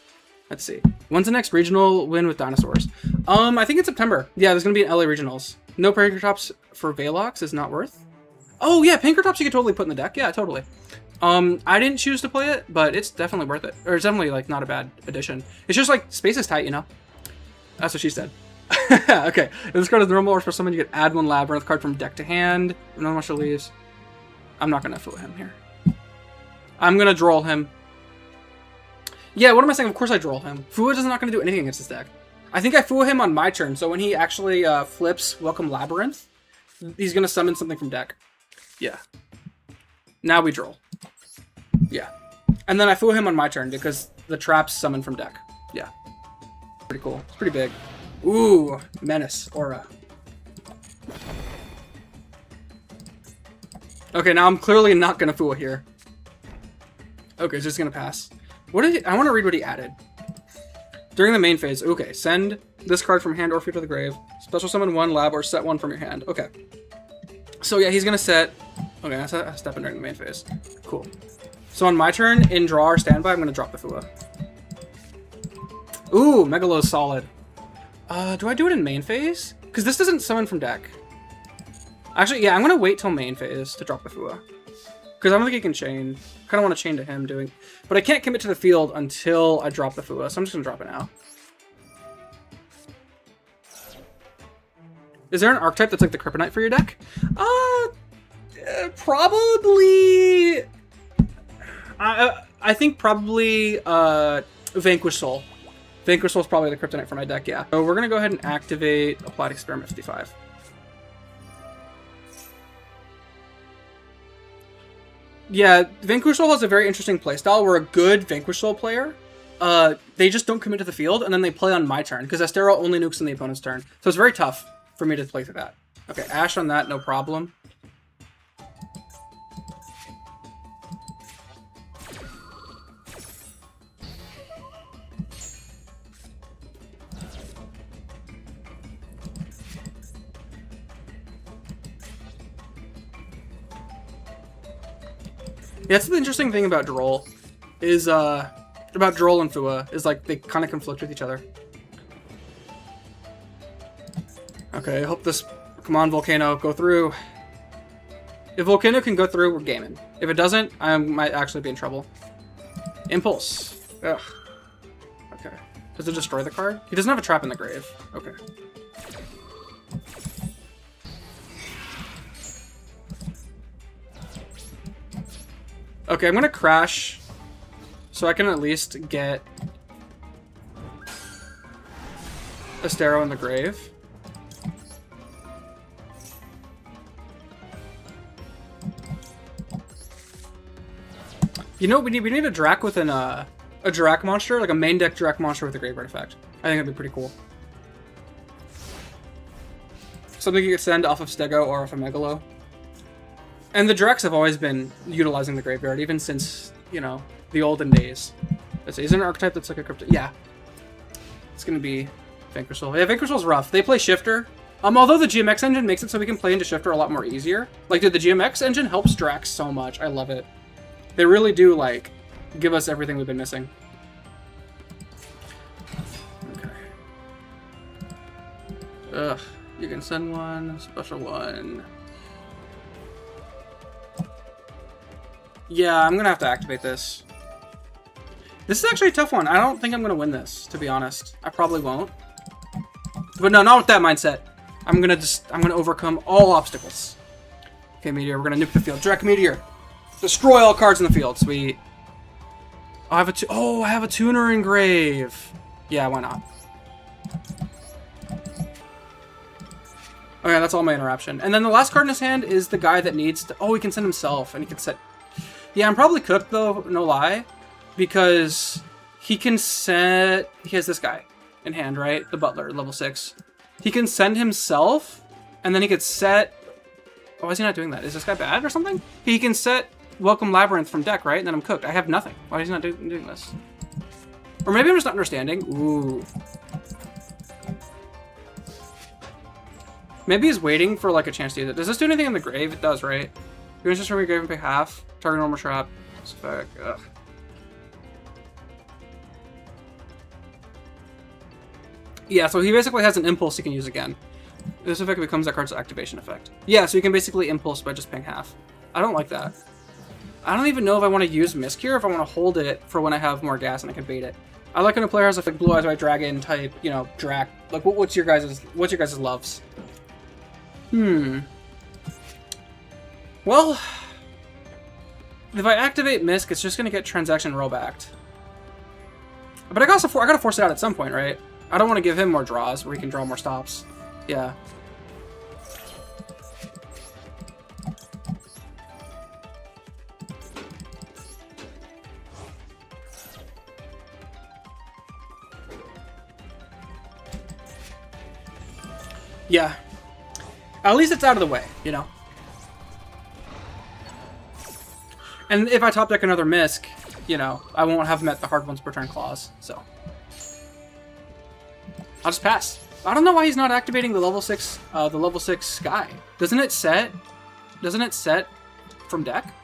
Let's see. When's the next regional win with dinosaurs? I think it's September. Yeah, there's gonna be an LA regionals. No Pinkertops for Velox is not worth. Oh yeah, Pinkertops you could totally put in the deck. Yeah, totally. I didn't choose to play it, but it's definitely worth it. Or it's definitely like not a bad addition. It's just like space is tight, you know. That's what she said. Okay, if this card is normal or for someone, you could add one Labyrinth card from deck to hand. No one to leaves. I'm not gonna fool him here. I'm gonna droll him. Yeah, what am I saying? Of course I droll him. Fua is not gonna do anything against this deck. I think I fool him on my turn, so when he actually flips Welcome Labyrinth, He's gonna summon something from deck. Yeah. Now we droll. Yeah. And then I fool him on my turn because the trap's summon from deck. Yeah. Pretty cool. It's pretty big. Ooh, Menace, Aura. Okay, now I'm clearly not gonna fool here. Okay, it's just gonna pass. What did he, I want to read what he added. During the main phase, okay, send this card from hand or field to the grave. Special summon 1 lab or set 1 from your hand. Okay. So yeah, he's gonna set. Okay, that's a step in during the main phase. Cool. So on my turn, in draw or standby, I'm gonna drop the Fua. Ooh, Megalo's solid. Do I do it in main phase? Because this doesn't summon from deck. Actually, yeah, I'm gonna wait till main phase to drop the Fua. Because I don't think he can chain. I kind of want to chain to him doing. But I can't commit to the field until I drop the Fua, so I'm just gonna drop it now. Is there an archetype that's like the Kryptonite for your deck? Probably. I think probably Vanquish Soul. Vanquish Soul is probably the Kryptonite for my deck, yeah. So we're gonna go ahead and activate Applied Experiment 55. Yeah, Vanquish Soul has a very interesting playstyle where a good Vanquish Soul player, they just don't commit to the field and then they play on my turn because Astero only nukes on the opponent's turn. So it's very tough for me to play through that. Okay, Ash on that, no problem. Yeah, that's the interesting thing about Droll, is, about Droll and Fua, is, like, they kind of conflict with each other. Okay, I hope this, come on, Volcano, go through. If Volcano can go through, we're gaming. If it doesn't, I might actually be in trouble. Impulse. Ugh. Okay. Does it destroy the card? He doesn't have a trap in the grave. Okay. Okay, I'm gonna crash so I can at least get Astero in the grave. You know, we need a Drac with a Jurrac monster, like a main deck Jurrac monster with a Grave Artifact. I think that'd be pretty cool. Something you could send off of Stego or off of Megalo. And the Jurracs have always been utilizing the graveyard, even since, you know, the olden days. Is there an archetype that's like a crypto? Yeah. It's gonna be Vanquish Soul. Yeah, Vanquish Soul's rough. They play Shifter. Although the GMX engine makes it so we can play into Shifter a lot more easier. Like, dude, the GMX engine helps Drax so much. I love it. They really do, like, give us everything we've been missing. Okay. Ugh. You can send one, special one. Yeah, I'm gonna have to activate this. This is actually a tough one. I don't think I'm gonna win this, to be honest. I probably won't. But no, not with that mindset. I'm gonna overcome all obstacles. Okay, Meteor, we're gonna nuke the field. Direct Meteor. Destroy all cards in the field. Sweet. I have a tuner in grave. Yeah, why not? Okay, that's all my interruption. And then the last card in his hand is the guy that needs to... Oh, he can send himself, and he can set... Yeah, I'm probably cooked, though, no lie. Because he can set... He has this guy in hand, right? The Butler, level 6. He can send himself, and then he could set... Oh, why is he not doing that? Is this guy bad or something? He can set Welcome Labyrinth from deck, right? And then I'm cooked. I have nothing. Why is he not doing this? Or maybe I'm just not understanding. Ooh. Maybe he's waiting for, like, a chance to use it. Does this do anything in the grave? It does, right? You can just from your grave and pay half. Target normal trap. Spec. Ugh. Yeah, so he basically has an impulse he can use again. This effect becomes that card's activation effect. Yeah, so you can basically impulse by just paying half. I don't like that. I don't even know if I want to use Miscure, or if I want to hold it for when I have more gas and I can bait it. I like when a player has a like, Blue Eyes White Dragon type, you know, Drac. Like, what's your guys' loves? Well, if I activate Misk, it's just gonna get transaction rollbacked. But I gotta force it out at some point, right? I don't want to give him more draws where he can draw more stops. Yeah. Yeah. At least it's out of the way, you know? And if I top deck another Misk, you know, I won't have met the hard ones per turn clause, so. I'll just pass. I don't know why he's not activating the level 6 Sky. Doesn't it set from deck?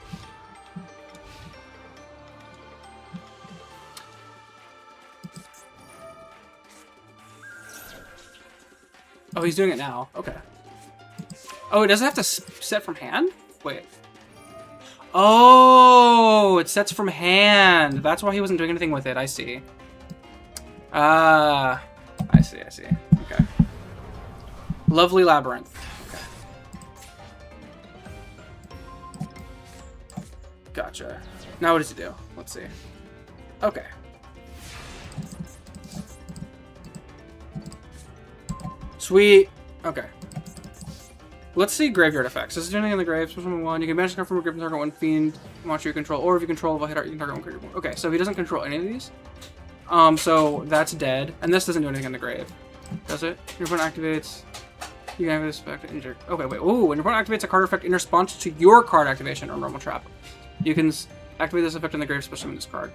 Oh, he's doing it now. Okay. Oh, it doesn't have to set from hand? Wait. Oh, it sets from hand. That's why he wasn't doing anything with it. I see. I see. Okay. Lovely Labyrinth. Okay. Gotcha. Now what does he do? Let's see. Okay. Sweet. Okay. Let's see graveyard effects. This is doing anything in the grave. Special one. You can banish a card from a grave and target one fiend monster you control, or if you control a hit art, you can target one creature. Okay, so he doesn't control any of these. So that's dead, and this doesn't do anything in the grave, does it? Your opponent activates. You can activate this effect. Injure. Okay, wait. Ooh, when your opponent activates a card effect in response to your card activation or normal trap, you can activate this effect in the grave, especially in this card.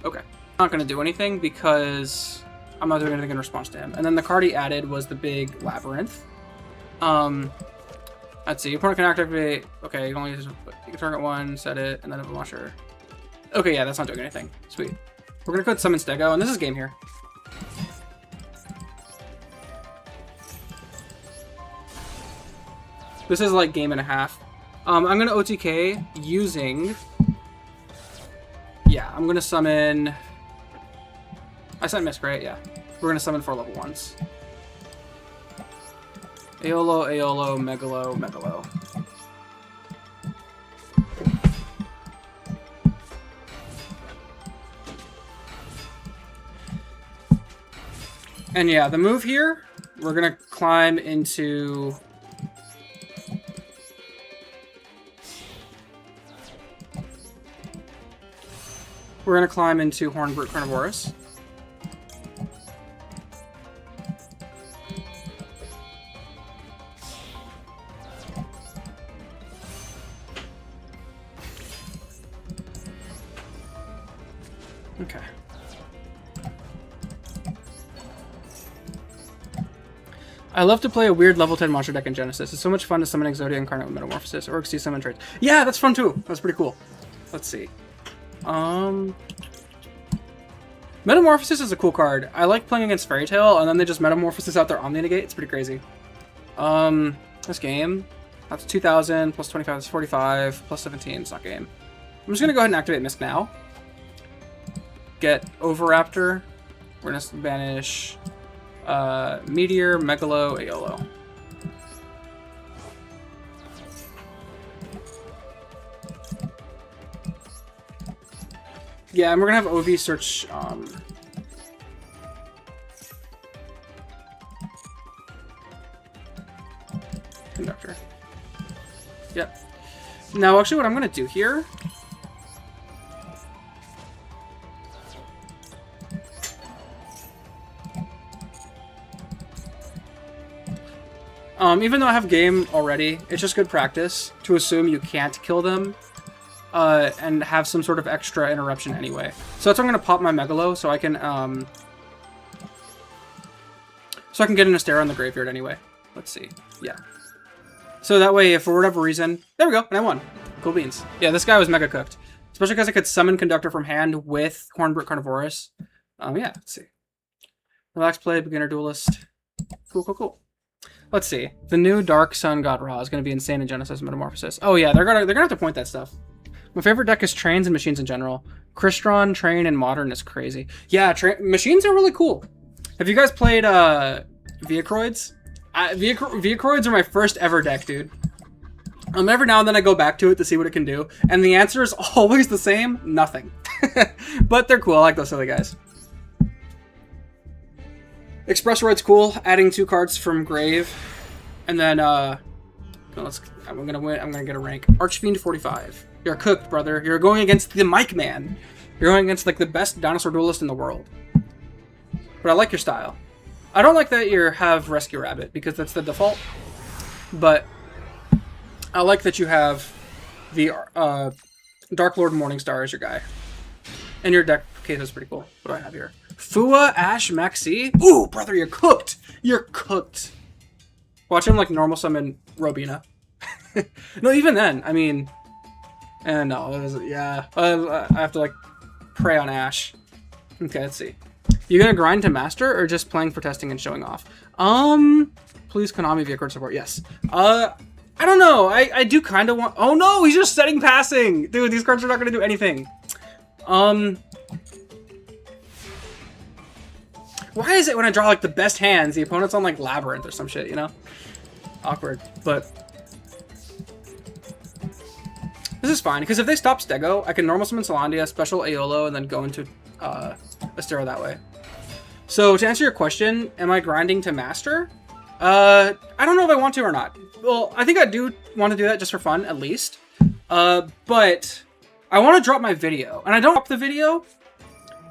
Okay. I'm not gonna do anything because I'm not doing anything in response to him. And then the card he added was the big Labyrinth. Let's see. Your opponent can activate. Okay, you can only use. You can target one, set it, and then have a launcher. Okay, yeah, that's not doing anything. Sweet. We're gonna go summon Stego, and this is game here. This is like game and a half. I'm gonna OTK using. Yeah, I'm gonna summon. I sent Misk, right? Yeah. We're gonna summon 4 level 1s. Aeolo, Aeolo, Megalo, Megalo. And yeah, the move here, we're gonna climb into... We're gonna climb into Hornbrute Carnivorous. Okay. I love to play a weird level 10 monster deck in Genesis. It's so much fun to summon Exodia Incarnate with Metamorphosis or XC summon traits. Yeah, that's fun too. That's pretty cool. Let's see. Metamorphosis is a cool card. I like playing against Fairy Tail, and then they just Metamorphosis out their Omni Negate. It's pretty crazy. This game, that's 2,000, plus 25 is 45, plus 17, it's not game. I'm just gonna go ahead and activate Misk now. Get Overraptor. We're gonna banish Meteor, Megalo, Aeolo. Yeah, and we're gonna have OV search Conductor. Yep. Now actually what I'm gonna do here even though I have game already, it's just good practice to assume you can't kill them and have some sort of extra interruption anyway. So that's why I'm going to pop my Megalo so I can get an Astera in the graveyard anyway. Let's see. Yeah. So that way, if for whatever reason... There we go, and I won. Cool beans. Yeah, this guy was mega cooked. Especially because I could summon Conductor from hand with Hornbrute Carnivorous. Yeah, let's see. Relax play, beginner duelist. Cool, cool, cool. Let's see. The new Dark Sun God Ra is going to be insane in Genesis Metamorphosis. Oh yeah, they're gonna have to point that stuff. My favorite deck is Trains and Machines in general. Crystron, Train, and Modern is crazy. Yeah, Machines are really cool. Have you guys played Viacroids? Viacroids are my first ever deck, dude. Every now and then I go back to it to see what it can do, and the answer is always the same: nothing. But they're cool. I like those silly guys. Expressroid's cool. Adding 2 cards from Grave, and then I'm gonna win. I'm gonna get a rank. Archfiend 45. You're cooked, brother. You're going against the Mike Man. You're going against like the best dinosaur duelist in the world. But I like your style. I don't like that you have Rescue Rabbit because that's the default, but I like that you have the Dark Lord Morningstar as your guy. And your deck case is pretty cool. What do I have here? Fua, Ash, Maxi. Ooh, brother, you're cooked. You're cooked. Watch him like normal summon Robina. No, even then, I mean, and no, yeah, I have to like prey on Ash. Okay, let's see. You gonna grind to master or just playing for testing and showing off? Please Konami via card support. Yes. I don't know. I do kind of want. Oh no, he's just setting passing, dude. These cards are not gonna do anything. Why is it when I draw like the best hands, the opponent's on like Labyrinth or some shit, you know? Awkward, but this is fine, because if they stop Stego, I can normal summon Salandia, special Aeolo, and then go into Astera that way. So to answer your question, am I grinding to master? I don't know if I want to or not. Well, I think I do want to do that just for fun, at least. But I want to drop my video, and I don't drop the video.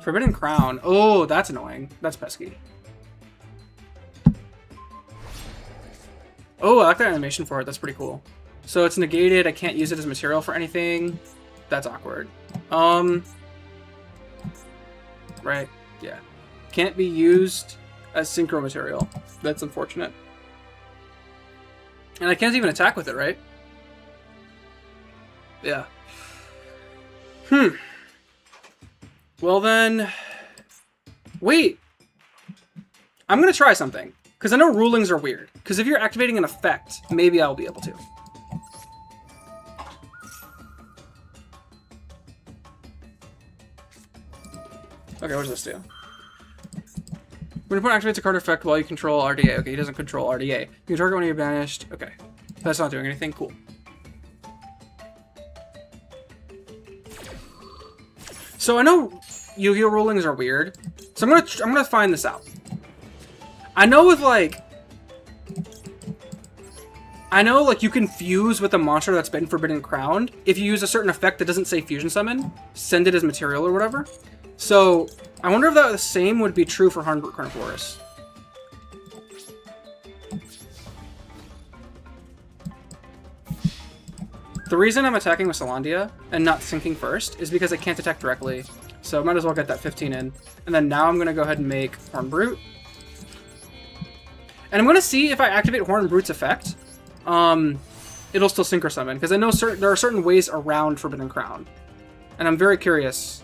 Forbidden Crown. Oh, that's annoying. That's pesky. Oh, I like that animation for it. That's pretty cool. So it's negated. I can't use it as material for anything. That's awkward. Right. Yeah. Can't be used as synchro material. That's unfortunate. And I can't even attack with it, right? Yeah. Well then, wait. I'm gonna try something, because I know rulings are weird. Because if you're activating an effect, maybe I'll be able to. Okay, what does this do? When your opponent activates a card effect while you control RDA. Okay, he doesn't control RDA. You can target when you're banished. Okay, that's not doing anything. Cool. So I know Yu-Gi-Oh rulings are weird, so I'm gonna find this out. I know like you can fuse with a monster that's been Forbidden Crowned if you use a certain effect that doesn't say fusion summon, send it as material or whatever. So I wonder if that the same would be true for Horned Carnivorous. The reason I'm attacking with Salandia and not sinking first is because I can't attack directly. So I might as well get that 15 in. And then now I'm going to go ahead and make Horn Brute. And I'm going to see if I activate Horn Brute's effect, it'll still synchro summon. Because I know there are certain ways around Forbidden Crown. And I'm very curious.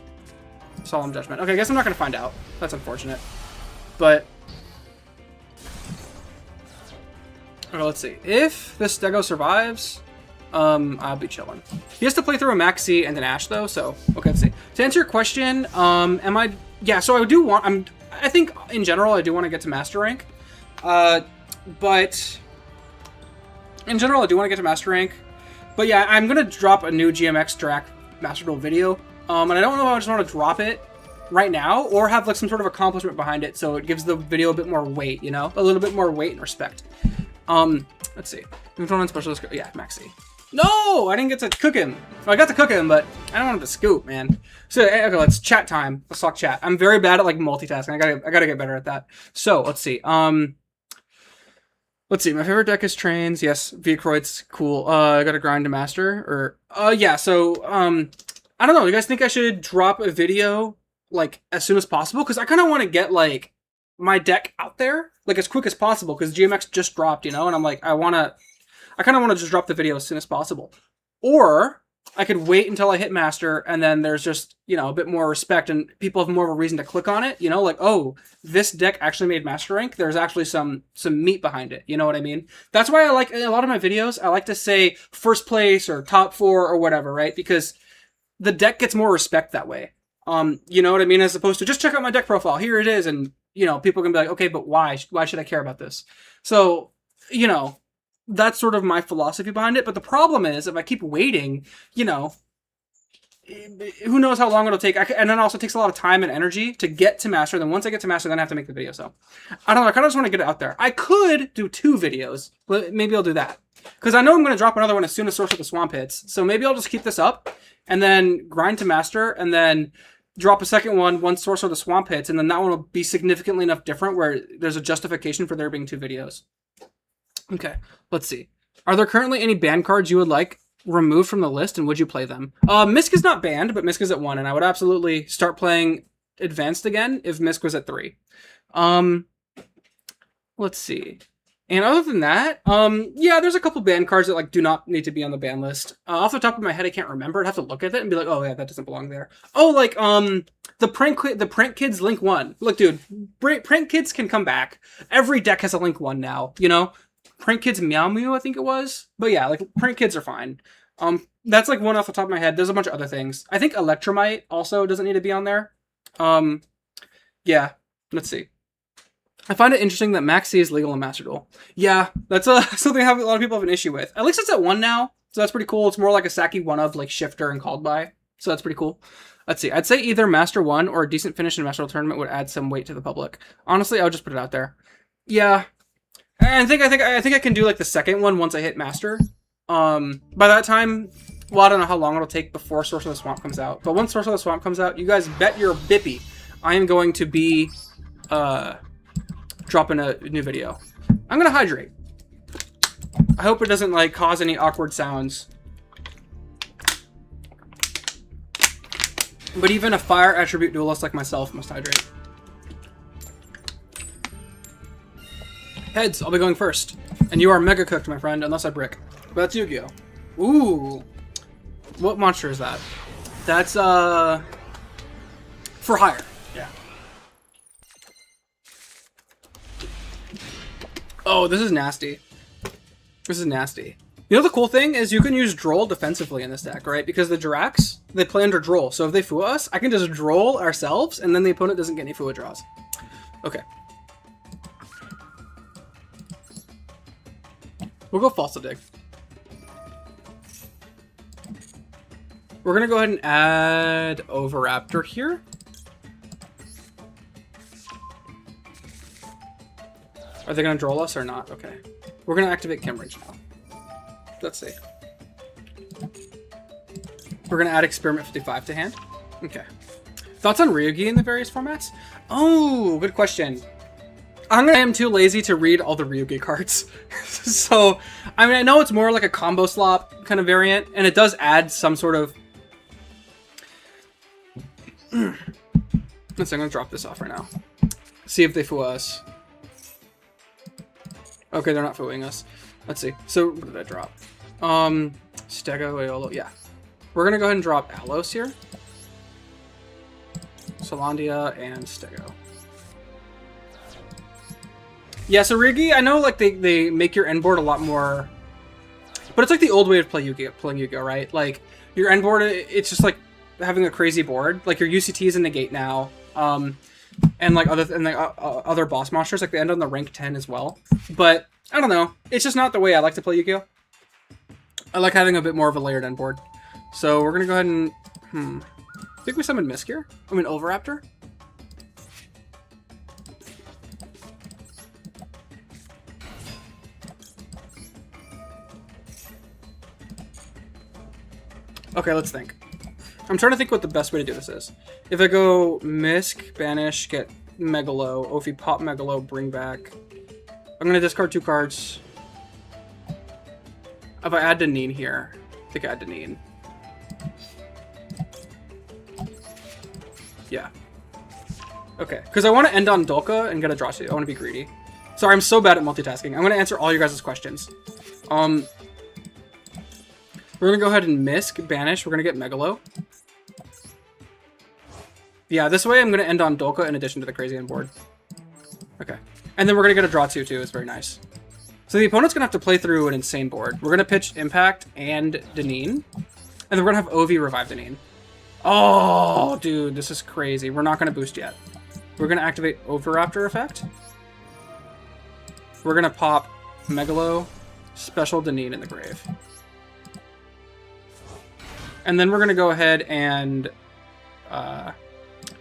Solemn Judgment. Okay, I guess I'm not going to find out. That's unfortunate. But okay, let's see. If this Stego survives, I'll be chilling. He has to play through a Maxi and an Ash though, so okay, let's see. To answer your question, yeah, so I do want, I think in general I do want to get to Master Rank. But in general I do want to get to Master Rank. But yeah, I'm gonna drop a new GMX Jurrac Master Duel video. And I don't know if I just want to drop it right now or have like some sort of accomplishment behind it so it gives the video a bit more weight, you know? A little bit more weight and respect. Let's see. Specialist, yeah, Maxi. No, I didn't get to cook him. Well, I got to cook him, but I don't want him to scoop, man. So okay, let's chat time. Let's talk chat. I'm very bad at like multitasking. I gotta get better at that. So let's see. Let's see. My favorite deck is Trains. Yes, Viacroid's cool. I got to grind to master. Or yeah. So I don't know. You guys think I should drop a video like as soon as possible? Because I kind of want to get like my deck out there like as quick as possible. Because GMX just dropped, you know, and I'm like, I kind of want to just drop the video as soon as possible. Or I could wait until I hit master and then there's just, you know, a bit more respect and people have more of a reason to click on it, you know, like, oh, this deck actually made master rank. There's actually some meat behind it. You know what I mean? That's why I like a lot of my videos. I like to say first place or top 4 or whatever, right? Because the deck gets more respect that way. You know what I mean? As opposed to just check out my deck profile. Here it is. And, you know, people can be like, okay, but why? Why should I care about this? So, you know, that's sort of my philosophy behind it. But the problem is, if I keep waiting, you know, who knows how long it'll take. And then also takes a lot of time and energy to get to master. Then once I get to master, then I have to make the video. So I don't know. I kind of just want to get it out there. I could do 2 videos, but maybe I'll do that. Because I know I'm going to drop another one as soon as Source of the Swamp hits. So maybe I'll just keep this up and then grind to master and then drop a second one once Sorcerer of the Swamp hits, and then that one will be significantly enough different where there's a justification for there being 2 videos. Okay, let's see. Are there currently any banned cards you would like removed from the list, and would you play them? Misk is not banned, but Misk is at 1, and I would absolutely start playing Advanced again if Misk was at 3. Let's see. And other than that, yeah, there's a couple banned cards that like do not need to be on the ban list. Off the top of my head, I can't remember. I'd have to look at it and be like, oh yeah, that doesn't belong there. Oh, like the Print Kids Link 1. Look, dude, Print Kids can come back. Every deck has a Link 1 now. You know, Print Kids Meow Mew, I think it was. But yeah, like Print Kids are fine. That's like one off the top of my head. There's a bunch of other things. I think Electromite also doesn't need to be on there. Yeah, let's see. I find it interesting that Max C is legal in Master Duel. Yeah, that's something a lot of people have an issue with. At least it's at 1 now, so that's pretty cool. It's more like a Saki 1-of, like Shifter and Called By, so that's pretty cool. Let's see. I'd say either Master 1 or a decent finish in Master Duel Tournament would add some weight to the public. Honestly, I would just put it out there. Yeah, I think I can do like the second one once I hit Master. By that time, well, I don't know how long it'll take before Sorcerer of the Swamp comes out. But once Sorcerer of the Swamp comes out, you guys bet your bippy I am going to be dropping a new video. I'm gonna hydrate. I hope it doesn't like cause any awkward sounds. But even a fire attribute duelist like myself must hydrate. Heads, I'll be going first. And you are mega cooked, my friend, unless I brick. But that's Yugioh. Ooh. What monster is that? That's, for hire. Yeah. Oh, this is nasty. This is nasty. You know the cool thing is you can use Droll defensively in this deck, right? Because the Jurracs, they play under Droll. So if they Fua us, I can just Droll ourselves, and then the opponent doesn't get any Fua draws. Okay. We'll go Falsa Dig. We're going to go ahead and add Overraptor here. Are they going to Droll us or not? Okay. We're going to activate Kimridge now. Let's see. We're going to add Experiment 55 to hand. Okay. Thoughts on Ryugi in the various formats? Oh, good question. I am too lazy to read all the Ryugi cards. So, I mean, I know it's more like a combo slop kind of variant, and it does add some sort of... Let's see, I'm going to drop this off right now. See if they fool us. Okay, they're not fooling us. Let's see. So, what did I drop? Stego, Aeolo, yeah. We're going to go ahead and drop Alos here. Solandia and Stego. Yeah, so Ryugi, I know like they make your end board a lot more, but it's like the old way of playing Yu-Gi-Oh, right? Like your end board, it's just like having a crazy board. Like your UCT is in negate now, and like other boss monsters, like they end on the rank 10 as well. But I don't know, it's just not the way I like to play Yu-Gi-Oh. I like having a bit more of a layered end board. So we're gonna go ahead and I think we summoned Misk here. I mean Overraptor. Okay, let's think. I'm trying to think what the best way to do this is. If I go Misk, Banish, get Megalo, Ophi, pop Megalo, bring back. I'm going to discard 2 cards. If I add Deneen here, I think I add Deneen. Yeah. Okay, because I want to end on Dolka and get a draw 2. I want to be greedy. Sorry, I'm so bad at multitasking. I'm going to answer all your guys' questions. We're going to go ahead and Misk, Banish. We're going to get Megalo. Yeah, this way I'm going to end on Dolka in addition to the crazy end board. Okay. And then we're going to get a draw 2 too. It's very nice. So the opponent's going to have to play through an insane board. We're going to pitch Impact and Deneen. And then we're going to have Ovi revive Deneen. Oh, dude, this is crazy. We're not going to boost yet. We're going to activate Overraptor effect. We're going to pop Megalo, special Deneen in the grave. And then we're going to go ahead and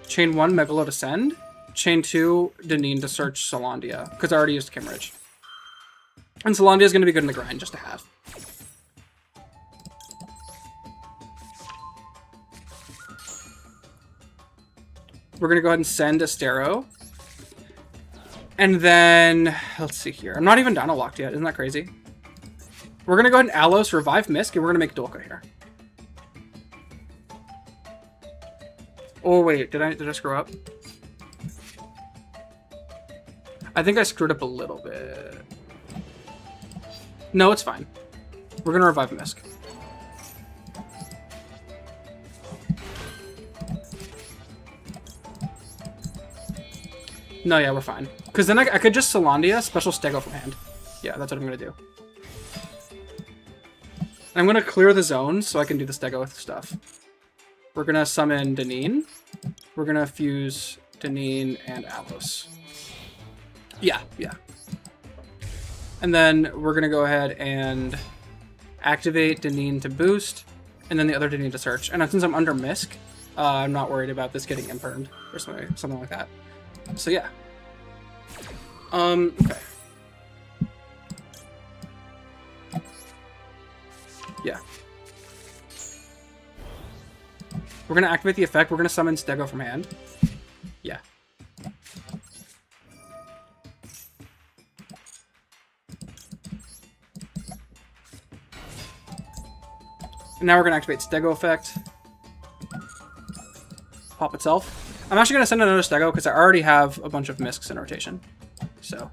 chain 1 Megalo to send, chain 2 Deneen to search Solandia, because I already used Kimridge. And Solandia is going to be good in the grind just to have. We're going to go ahead and send Astero. And then, let's see here. I'm not even DINO locked yet. Isn't that crazy? We're going to go ahead and Alos, revive Misk, and we're going to make Dolka here. Oh, wait. Did I screw up? I think I screwed up a little bit. No, it's fine. We're going to revive Misk. No, yeah, we're fine. Because then I could just Solandia, special Stego from hand. Yeah, that's what I'm going to do. And I'm going to clear the zones so I can do the Stego with stuff. We're going to summon Deneen. We're going to fuse Deneen and Alos. Yeah, yeah. And then we're going to go ahead and activate Deneen to boost, and then the other Deneen to search. And since I'm under Misk, I'm not worried about this getting imperned or something like that. So yeah. Okay. Yeah. We're gonna activate the effect. We're gonna summon Stego from hand. Yeah. And now we're gonna activate Stego effect. Pop itself. I'm actually gonna send another Stego because I already have a bunch of Misks in rotation. So.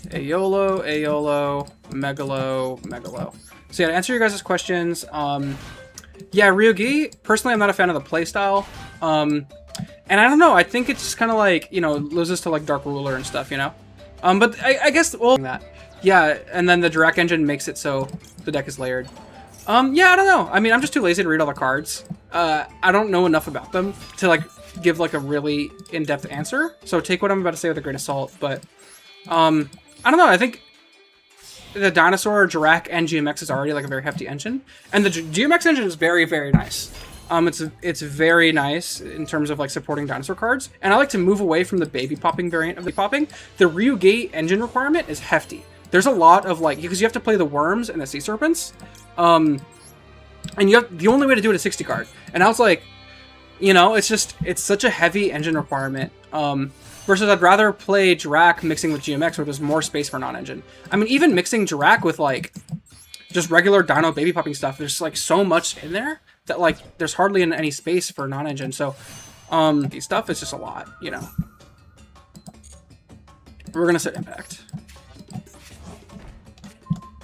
Aeolo, Aeolo, Megalo, Megalo. So yeah, to answer your guys' questions, yeah, Ryugi, personally I'm not a fan of the playstyle. And I don't know, I think it's just kind of like, you know, loses to like Dark Ruler and stuff, you know? But I guess, well, that. Yeah, and then the Jurrac engine makes it so the deck is layered. Yeah, I don't know. I mean, I'm just too lazy to read all the cards. I don't know enough about them to like give like a really in-depth answer. So take what I'm about to say with a grain of salt. But I don't know. I think the Dinosaur, Jurrac, and GMX is already like a very hefty engine, and the GMX engine is very, very nice. It's very nice in terms of like supporting dinosaur cards, and I like to move away from the baby popping variant of the popping. The Ryugi engine requirement is hefty. There's a lot of like, because you have to play the worms and the sea serpents, and you have, the only way to do it is 60 card. And I was like, you know, it's such a heavy engine requirement. Versus I'd rather play Jurrac mixing with GMX where there's more space for non-engine. I mean, even mixing Jurrac with like just regular Dino baby popping stuff, there's like so much in there that like there's hardly any space for non-engine. So the stuff is just a lot, you know. We're gonna set impact.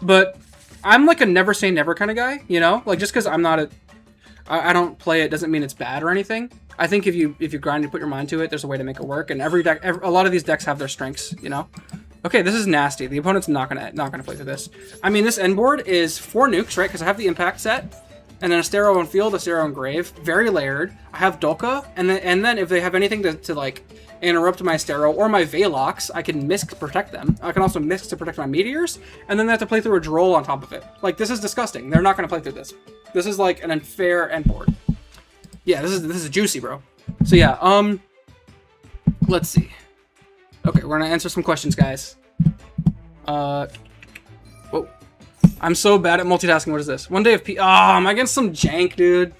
But I'm like a never say never kind of guy, you know? Like just because I'm not I don't play it doesn't mean it's bad or anything. I think if you grind and put your mind to it, there's a way to make it work. And every deck, a lot of these decks have their strengths, you know. Okay, this is nasty. The opponent's not gonna play through this. I mean, this end board is 4 nukes, right? Because I have the impact set, and then Astero on field, Astero on grave, very layered. I have Dolka, and then if they have anything to like interrupt my Astero or my Velox, I can Misk to protect them. I can also Misk to protect my Meteors, and then they have to play through a Droll on top of it. Like this is disgusting. They're not gonna play through this. This is like an unfair end board. Yeah, this is juicy, bro. So yeah, let's see. Okay, we're gonna answer some questions, guys. Whoa. I'm so bad at multitasking. What is this? One day of I'm against some jank, dude.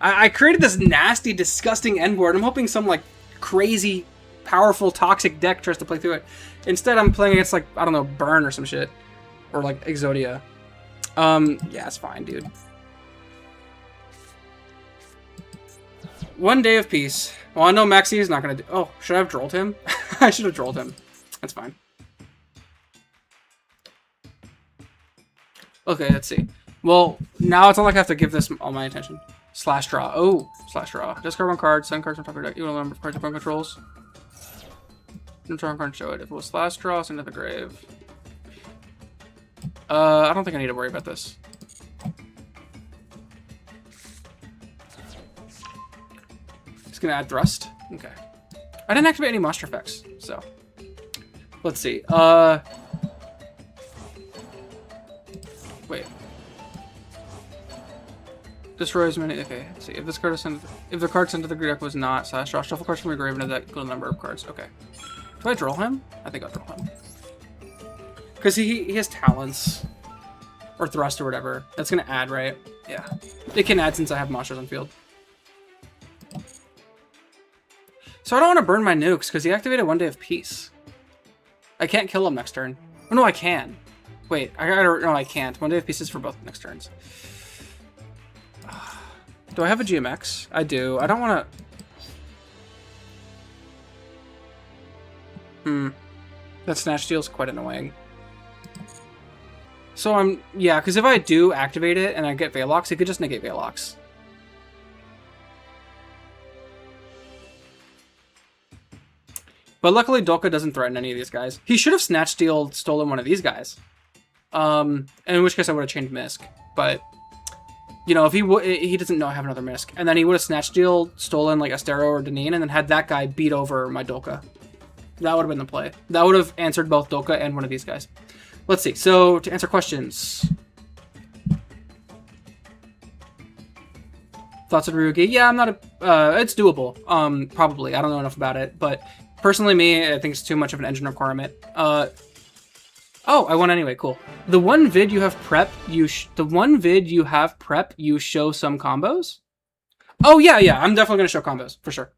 I created this nasty, disgusting end board. I'm hoping some like crazy, powerful, toxic deck tries to play through it. Instead, I'm playing against like, I don't know, Burn or some shit. Or like Exodia. Yeah, it's fine, dude. One day of peace. Well, I know Maxi is not going to do... Oh, should I have drolled him? I should have drolled him. That's fine. Okay, let's see. Well, now it's not like I have to give this all my attention. Slash draw. Oh, slash draw. Discard 1 card, send cards on top of your deck. You will number of cards your opponent controls. No draw card, show it. If it was slash draw, send it to the grave. I don't think I need to worry about this. It's gonna add thrust. Okay. I didn't activate any monster effects, so let's see. Wait. Destroy as many. Okay. Let's see. If this card is sent, if the card sent to the deck was not slash draw, shuffle cards from your grave into that equal number of cards. Okay. Do I draw him? I think I'll draw him because he has talents or thrust or whatever. That's gonna add, right? Yeah. It can add since I have monsters on field. So I don't want to burn my nukes because he activated 1 Day of Peace. I can't kill him next turn. Oh, no, I can. Wait, no, I can't. 1 Day of Peace is for both next turns. Do I have a GMX? I do. I don't want to... That Snatch Steal's quite annoying. So yeah, because if I do activate it and I get Velox, it could just negate Velox. But luckily, Dolka doesn't threaten any of these guys. He should have Snatch Steal stolen one of these guys. And in which case I would have chained Misk. But, you know, if he doesn't know I have another Misk. And then he would have Snatch Steal stolen like Astero or Deneen and then had that guy beat over my Dolka. That would have been the play. That would have answered both Dolka and one of these guys. Let's see. So, to answer questions. Thoughts on Ryugi? Yeah, I'm not a... it's doable. Probably. I don't know enough about it. But personally, me, I think it's too much of an engine requirement. Oh, I won anyway. Cool. The one vid you have prep, you show some combos? Oh, yeah. I'm definitely going to show combos. For sure.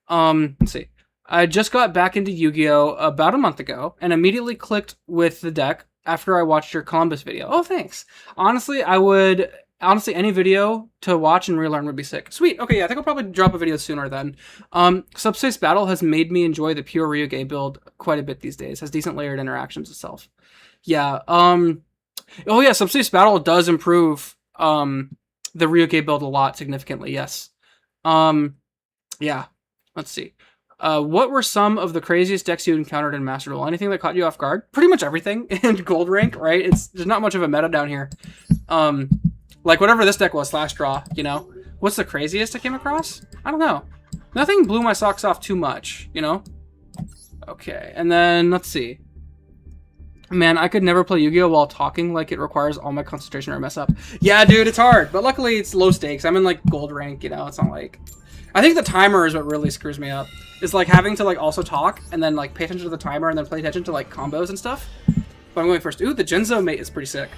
Let's see. I just got back into Yu-Gi-Oh! About a month ago and immediately clicked with the deck after I watched your Columbus video. Oh, thanks. Honestly, any video to watch and relearn would be sick. Sweet. Okay, yeah, I think I'll probably drop a video sooner then. Subspace Battle has made me enjoy the pure Ryugi build quite a bit these days. Has decent layered interactions itself. Yeah. Oh yeah, Subspace Battle does improve the Ryugi build a lot significantly. Yes. Yeah. Let's see. What were some of the craziest decks you encountered in Master Duel? Anything that caught you off guard? Pretty much everything in Gold Rank, right? There's not much of a meta down here. Like whatever this deck was, Slash Draw, you know? What's the craziest I came across? I don't know. Nothing blew my socks off too much, you know? Okay, and then let's see. Man, I could never play Yu-Gi-Oh! While talking, like it requires all my concentration or mess up. Yeah, dude, it's hard, but luckily it's low stakes. I'm in like Gold Rank, you know? It's not like... I think the timer is what really screws me up. It's like having to like also talk and then like pay attention to the timer and then pay attention to like combos and stuff. But I'm going first. Ooh, the Jinzo mate is pretty sick.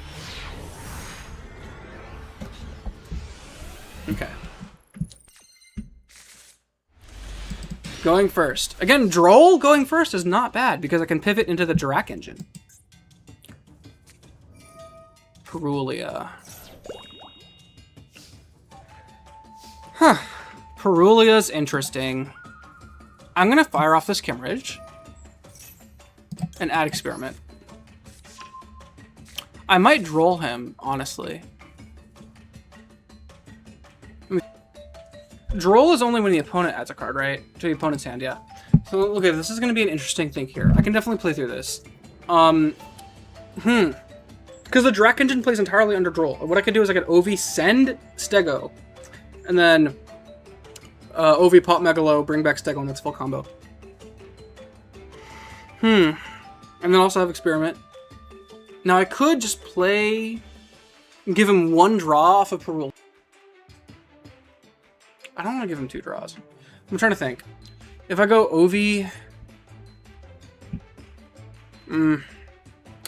Okay. Going first. Again, Droll going first is not bad because I can pivot into the Jurrac engine. Perulia. Huh. Perulia's interesting. I'm going to fire off this Kimmeridge and add Experiment. I might Droll him, honestly. Droll is only when the opponent adds a card, right? To the opponent's hand, yeah. So, okay, this is going to be an interesting thing here. I can definitely play through this. Because the Jurrac engine plays entirely under Droll. What I could do is I could OV send Stego, and then OV pop Megalo, bring back Stego, and that's full combo. And then also have Experiment. Now I could just play and give him one draw off of Perul. I don't want to give him 2 draws. I'm trying to think. If I go OV...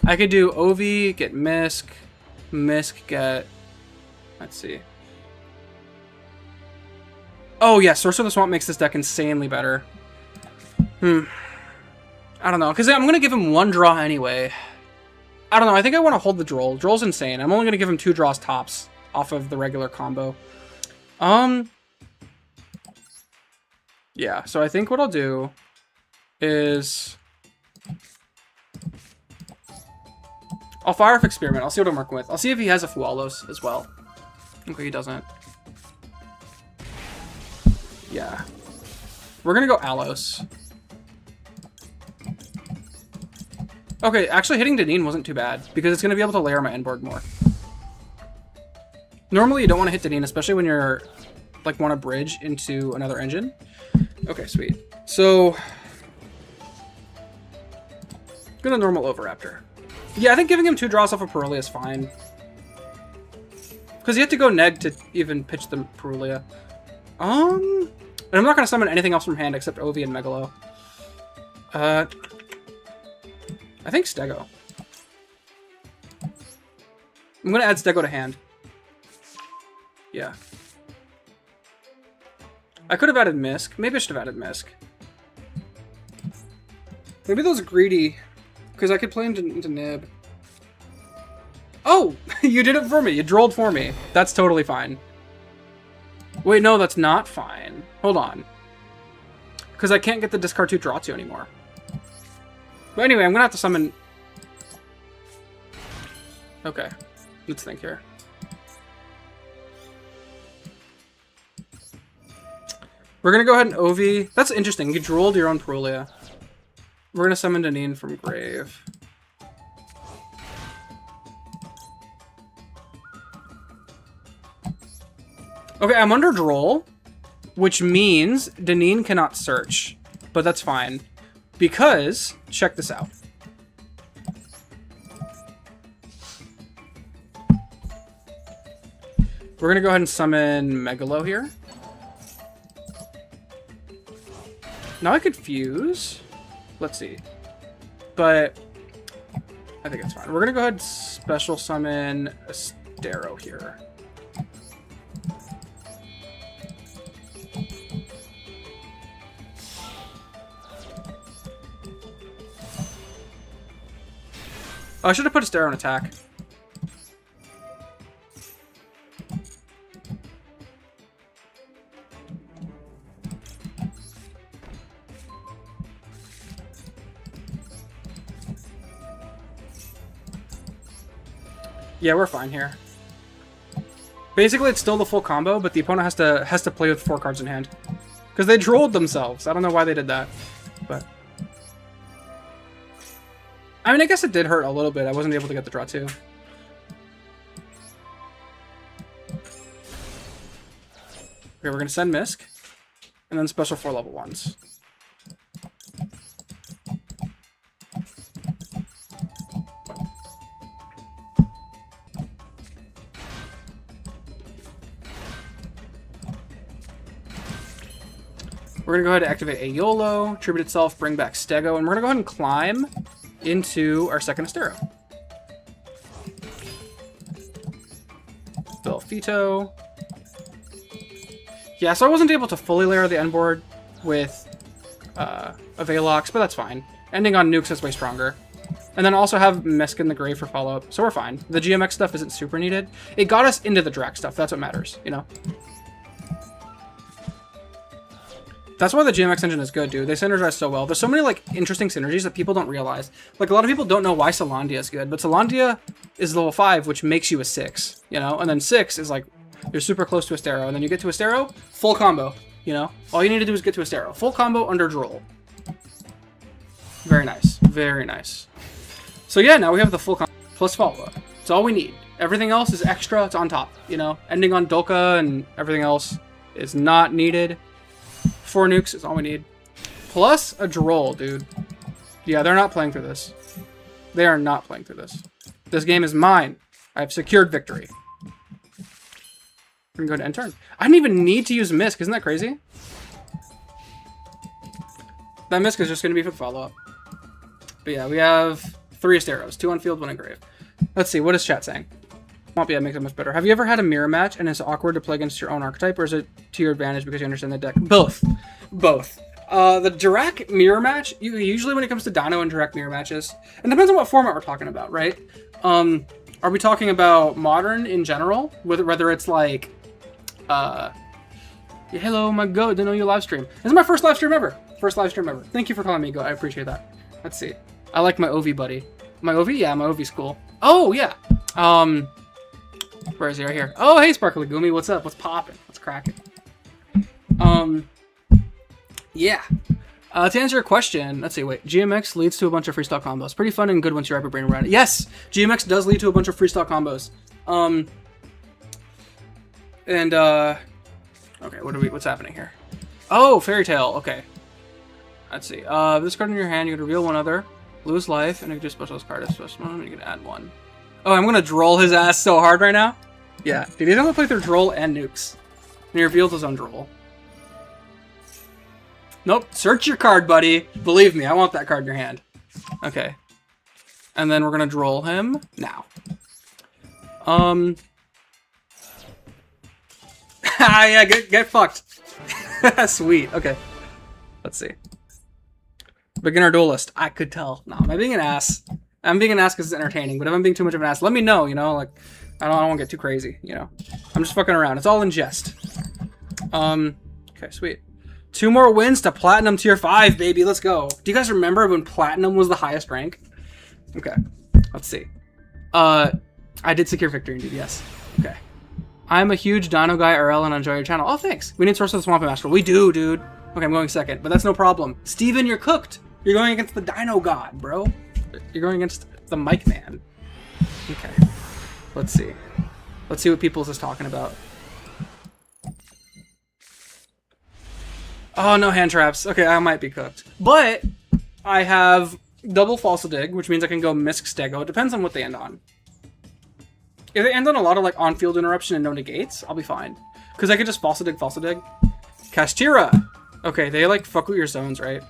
I could do OV, get Misk, get... Let's see. Oh yeah, Sorcerer of the Swamp makes this deck insanely better. I don't know, because I'm going to give him 1 draw anyway. I don't know, I think I want to hold the Droll. Droll's insane. I'm only going to give him 2 draws tops off of the regular combo. Yeah, so I think what I'll do is... I'll fire off Experiment. I'll see what I'm working with. I'll see if he has a Fualos as well. Okay, he doesn't. Yeah. We're gonna go Alos. Okay, actually hitting Deneen wasn't too bad, because it's gonna be able to layer my endboard more. Normally you don't want to hit Deneen, especially when you're, like, want to bridge into another engine. Okay, sweet. So... gonna normal Overraptor. Yeah, I think giving him 2 draws off of Perulia is fine. Because you have to go neg to even pitch the Perulia. And I'm not going to summon anything else from hand except Ovi and Megalo. I think Stego. I'm going to add Stego to hand. Yeah. I could have added Misk. Maybe I should have added Misk. Maybe those greedy, because I could play into Nib. Oh, you did it for me. You drolled for me. That's totally fine. Wait, no, that's not fine. Hold on. Because I can't get the discard 2 draw 2 anymore. But anyway, I'm going to have to summon... Okay, let's think here. We're going to go ahead and OV. That's interesting. You drolled your own Perulia. We're going to summon Deneen from Grave. Okay, I'm under Droll, which means Deneen cannot search. But that's fine. Because, check this out. We're going to go ahead and summon Megalo here. Now I could fuse. Let's see. But I think it's fine. We're going to go ahead and special summon Astero here. Oh, I should have put Astero on attack. Yeah, we're fine here. Basically, it's still the full combo, but the opponent has to play with 4 cards in hand. Because they drolled themselves. I don't know why they did that. But I mean, I guess it did hurt a little bit. I wasn't able to get the draw 2. Okay, we're going to send Misk. And then special 4 level 1s. We're going to go ahead and activate a YOLO, tribute itself, bring back Stego, and we're going to go ahead and climb into our second Astero. Belfito. Yeah, so I wasn't able to fully layer the end board with a Velox, but that's fine. Ending on nukes is way stronger. And then also have Misk in the grave for follow-up, so we're fine. The GMX stuff isn't super needed. It got us into the Drac stuff, that's what matters, you know? That's why the GMX engine is good, dude. They synergize so well. There's so many, like, interesting synergies that people don't realize. Like, a lot of people don't know why Solandia is good, but Solandia is level 5, which makes you a 6, you know? And then 6 is, like, you're super close to Astero. And then you get to Astero, full combo, you know? All you need to do is get to Astero. Full combo under Droll. Very nice. Very nice. So, yeah, now we have the full combo plus follow-up. It's all we need. Everything else is extra. It's on top, you know? Ending on Dolka and everything else is not needed. 4 nukes is all we need. Plus a Droll, dude. Yeah, they're not playing through this. They are not playing through this. This game is mine. I have secured victory. We're gonna go to end turn. I didn't even need to use Misk. Isn't that crazy? That Misk is just gonna be for the follow-up. But yeah, we have 3 Asteros. 2 on field, 1 in grave. Let's see, what is chat saying? Won't be, that makes it much better. Have you ever had a mirror match and it's awkward to play against your own archetype, or is it to your advantage because you understand the deck? Both. Both. The Jurrac mirror match, usually when it comes to DINO and Jurrac mirror matches, and depends on what format we're talking about, right? Are we talking about modern in general? Whether it's like, hello, my goat, didn't know you live stream. This is my first live stream ever. First live stream ever. Thank you for calling me goat. I appreciate that. Let's see. I like my OV buddy. My OV? Yeah, my OV's cool. Oh, yeah. Where is he? Right here. Oh, hey, Sparkly Gumi. What's up? What's popping? What's cracking? Yeah. To answer your question, let's see, wait. GMX leads to a bunch of freestyle combos. Pretty fun and good once you wrap your brain around it. Yes! GMX does lead to a bunch of freestyle combos. Okay, what's happening here? Oh, Fairy Tale. Okay. Let's see. This card in your hand, you can reveal one other, lose life, and you can do special this card as special one, and you can add 1. Oh, I'm gonna droll his ass so hard right now. Yeah, dude, he's gonna play through Droll and nukes. And he reveals his own Droll. Nope, search your card, buddy. Believe me, I want that card in your hand. Okay. And then we're gonna Droll him now. Yeah, get fucked. Sweet, okay. Let's see. Beginner duelist. I could tell. No, am I being an ass? I'm being an ass because it's entertaining, but if I'm being too much of an ass, let me know, you know? Like, I don't want to get too crazy, you know? I'm just fucking around. It's all in jest. Okay, sweet. 2 more wins to Platinum Tier 5, baby. Let's go. Do you guys remember when Platinum was the highest rank? Okay, let's see. I did secure victory indeed, yes. Okay. I'm a huge Dino guy, RL, and enjoy your channel. Oh, thanks. We need Source of the Swamp Master. We do, dude. Okay, I'm going second, but that's no problem. Steven, you're cooked. You're going against the Dino God, bro. You're going against the Mike Man. Okay. Let's see. Let's see what Peoples is talking about. Oh, no hand traps. Okay, I might be cooked. But I have double Falsa Dig, which means I can go Misk Stego. It depends on what they end on. If they end on a lot of like on-field interruption and no negates, I'll be fine. Because I could just Falsa Dig, Falsa Dig. Kashtira! Okay, they like fuck with your zones, right?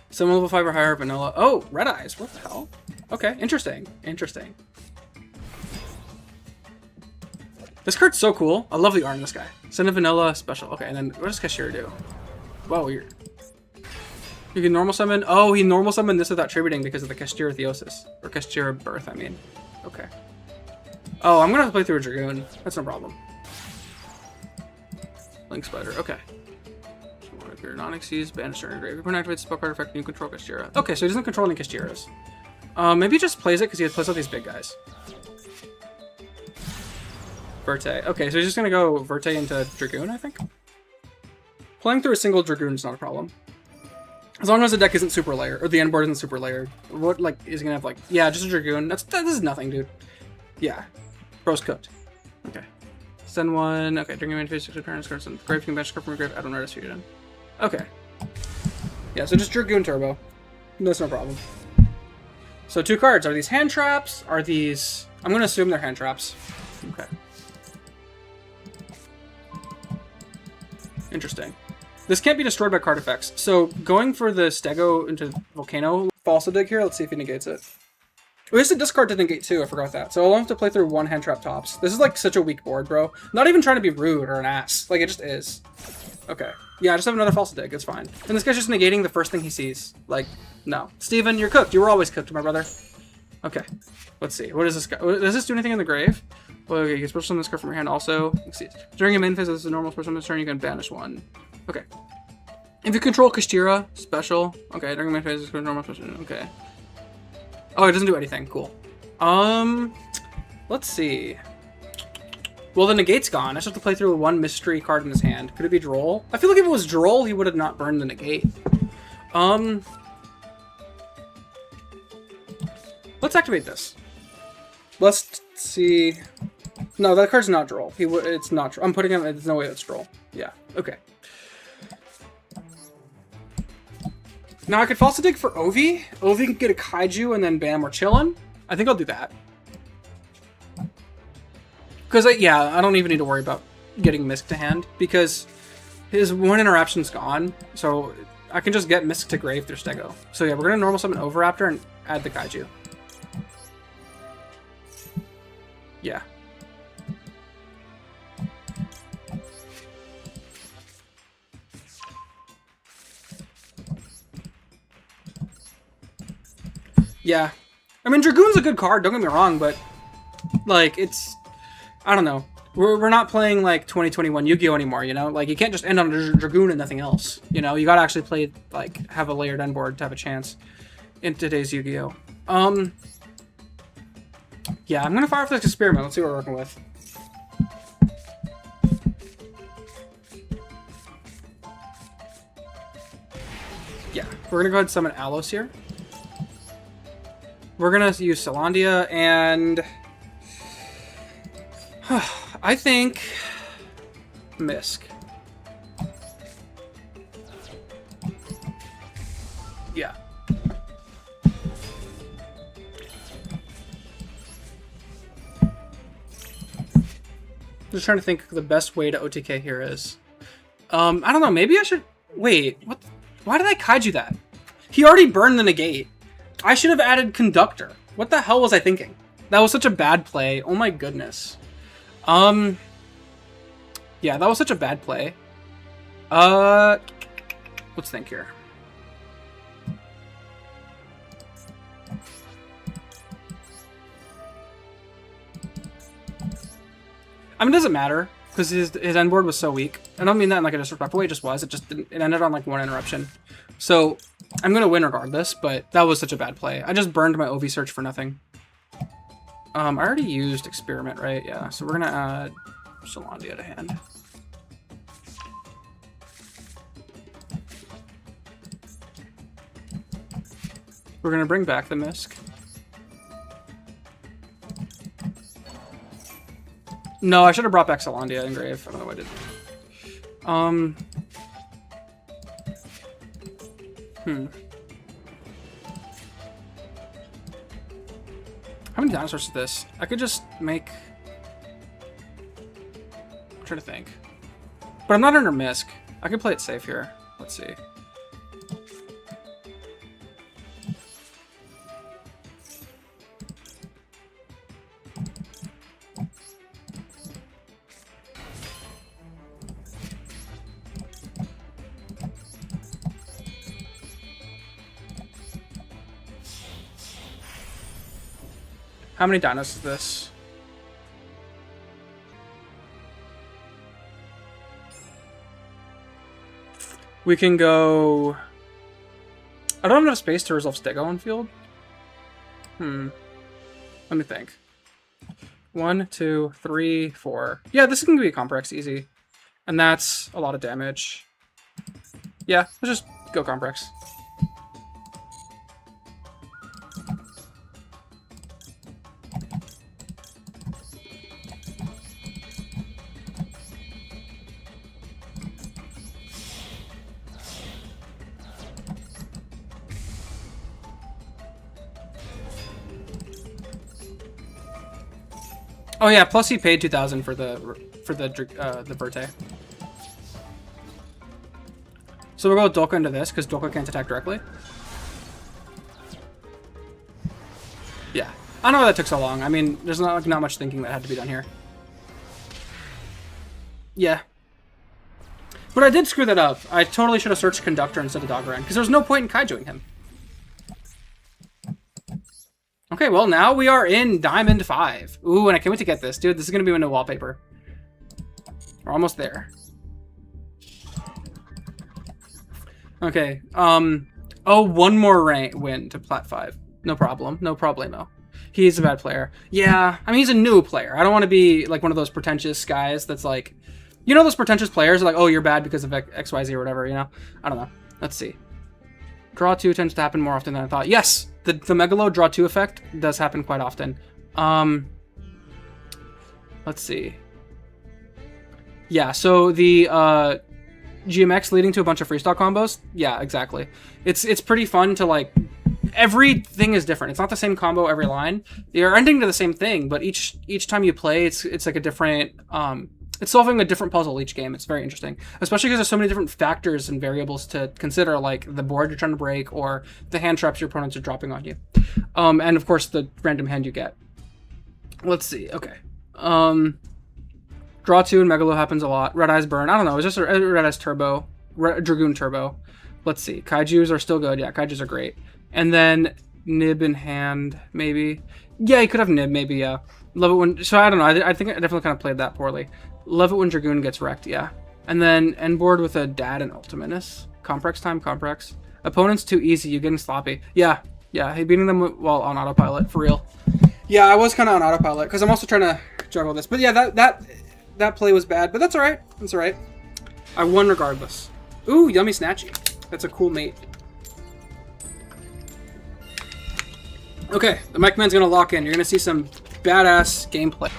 Some level 5 or higher vanilla. Oh, Red Eyes. What the hell? Okay, interesting. Interesting. This card's so cool. I love the art in this guy. Send a vanilla special. Okay, and then what does Kashtira do? Whoa, you can normal summon. Oh, he normal summoned this without tributing because of the Kashtira Theosis. Or Kashtira Birth, I mean. Okay. Oh, I'm gonna have to play through a Dragoon. That's no problem. Link Spider. Okay. If you're non-exceeds, banish turn grave. If you activate spell card effect, you control Kashtira. Okay, so he doesn't control any Kashtiras. Maybe he just plays it because he plays out these big guys. Verte. Okay, so he's just gonna go Verte into Dragoon, I think. Playing through a single Dragoon is not a problem. As long as the deck isn't super layered, or the end board isn't super layered. What, like, is he gonna have, like, yeah, just a Dragoon. This is nothing, dude. Yeah. Bro's cooked. Okay. Send one. Okay, during your main phase, 6 turns, cards and grave, you can bench card from your grave. I don't know how to suit it in. Okay. Yeah, so just Dragoon Turbo. That's no problem. So 2 cards. Are these hand traps? Are these... I'm gonna assume they're hand traps. Okay. Interesting. This can't be destroyed by card effects. So going for the Stego into Volcano Falsa Dig here, let's see if he negates it. We have to discard to negate too, I forgot that. So I'll have to play through 1 hand trap tops. This is like such a weak board, bro. Not even trying to be rude or an ass. Like, it just is. Okay. Yeah, I just have another Falsa Dig, it's fine. And this guy's just negating the first thing he sees. Like, no. Steven, you're cooked. You were always cooked, my brother. Okay. Let's see. What does this guy... Does this do anything in the grave? Well, okay, you can special summon this card from your hand also. Let's see. During your main phase, as a normal special summon turn, you can banish 1. Okay. If you control Kashtira, special. Okay, during my phase, it's normal special. Okay. Oh, it doesn't do anything. Cool. Let's see. Well, the negate's gone. I just have to play through 1 mystery card in his hand. Could it be Droll? I feel like if it was Droll, he would have not burned the negate. Let's activate this. Let's see. No, that card's not Droll. It's not Droll. I'm putting him. There's no way it's Droll. Yeah. Okay. Now I could Falsa Dig for Ovi. Ovi can get a Kaiju and then bam, we're chilling. I think I'll do that. Because, yeah, I don't even need to worry about getting Misk to hand. Because his 1 interruption's gone. So I can just get Misk to grave through Stego. So yeah, we're going to normal summon Overraptor and add the Kaiju. Yeah. Yeah. I mean, Dragoon's a good card, don't get me wrong, but, like, it's... I don't know. We're not playing, like, 2021 Yu-Gi-Oh! Anymore, you know? Like, you can't just end on a Dragoon and nothing else, you know? You gotta actually play, like, have a layered end board to have a chance in today's Yu-Gi-Oh! Yeah, I'm gonna fire off this experiment. Let's see what we're working with. Yeah, we're gonna go ahead and summon Alos here. We're gonna use Celandia and I think Misk. Yeah. Just trying to think the best way to OTK here is. I don't know, maybe I should... Wait, what? Why did I kaiju that? He already burned the negate. I should have added Conductor. What the hell was I thinking? That was such a bad play. Oh my goodness. Yeah, that was such a bad play. Let's think here. I mean, it doesn't matter, because his end board was so weak. I don't mean that in like a disrespectful way, it just was. It just didn't, it ended on like 1 interruption. So, I'm going to win regardless, but that was such a bad play. I just burned my OV search for nothing. I already used Experiment, right? Yeah, so we're going to add Solandia to hand. We're going to bring back the Misk. No, I should have brought back Solandia and Grave. I don't know what I did. How many dinosaurs is this? I could just make... I'm trying to think. But I'm not under Misk. I could play it safe here. Let's see. How many dinos is this? We can go... I don't have enough space to resolve Stego on field. Let me think. 1, 2, 3, 4. Yeah, this can be a Comprex easy. And that's a lot of damage. Yeah, let's just go Comprex. Oh yeah, plus he paid 2,000 for the Verte. So we'll go Dolka into this because Dolka can't attack directly. Yeah, I don't know why that took so long. I mean, there's not much thinking that had to be done here. Yeah, but I did screw that up. I totally should have searched Conductor instead of Dogran because there's no point in Kaijuing him. Okay, well, now we are in Diamond 5. Ooh, and I can't wait to get this. Dude, this is going to be window wallpaper. We're almost there. Okay, oh, one more win to Plat 5. No problem. No problemo. He's a bad player. Yeah, I mean, he's a new player. I don't want to be, like, one of those pretentious guys that's like... You know those pretentious players are like, oh, you're bad because of XYZ or whatever, you know? I don't know. Let's see. Draw 2 tends to happen more often than I thought. Yes! The Megalo draw 2 effect does happen quite often. Let's see. Yeah, so the GMX leading to a bunch of freestyle combos. Yeah, exactly. It's pretty fun to like... Everything is different. It's not the same combo every line. You're ending to the same thing, but each time you play, it's like a different... It's solving a different puzzle each game. It's very interesting, especially because there's so many different factors and variables to consider, like the board you're trying to break or the hand traps your opponents are dropping on you. And of course the random hand you get. Let's see. Okay. Draw 2 and Megalo happens a lot. Red Eyes Burn. I don't know. It's just a Red Eyes Turbo. Dragoon Turbo. Let's see. Kaijus are still good. Yeah, Kaijus are great. And then Nib in hand, maybe. Yeah, you could have Nib, maybe, yeah. Love it when... So, I don't know. I think I definitely kind of played that poorly. Love it when Dragoon gets wrecked, yeah. And then end board with a Dad and Ultimatus. Comprex time, Comprex. Opponent's too easy, you're getting sloppy. Yeah, he beating them while on autopilot, for real. Yeah, I was kind of on autopilot, because I'm also trying to juggle this. But yeah, that play was bad, but that's alright. That's alright. I won regardless. Ooh, Yummy Snatchy. That's a cool mate. Okay, the Mike Man's gonna lock in. You're gonna see some badass gameplay.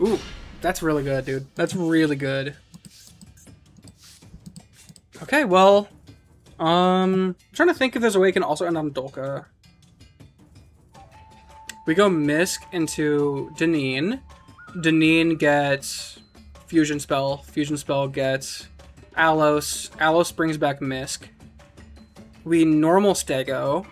Ooh, that's really good, dude. That's really good. Okay, well, I'm trying to think if there's a way we can also end on Dolka. We go Misk into Deneen. Deneen gets Fusion Spell. Fusion Spell gets Alos. Alos brings back Misk. We normal Stego.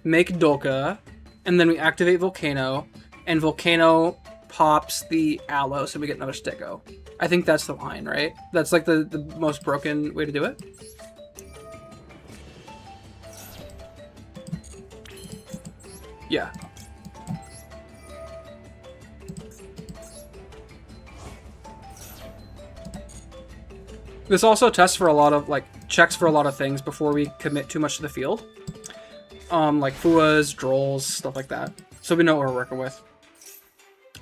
Make Dolka. And then we activate Volcano. And Volcano pops the Alos and we get another Stego. I think that's the line, right? That's like the most broken way to do it. Yeah. This also tests for a lot of, like, checks for a lot of things before we commit too much to the field. Like Fuas, Drolls, stuff like that. So we know what we're working with.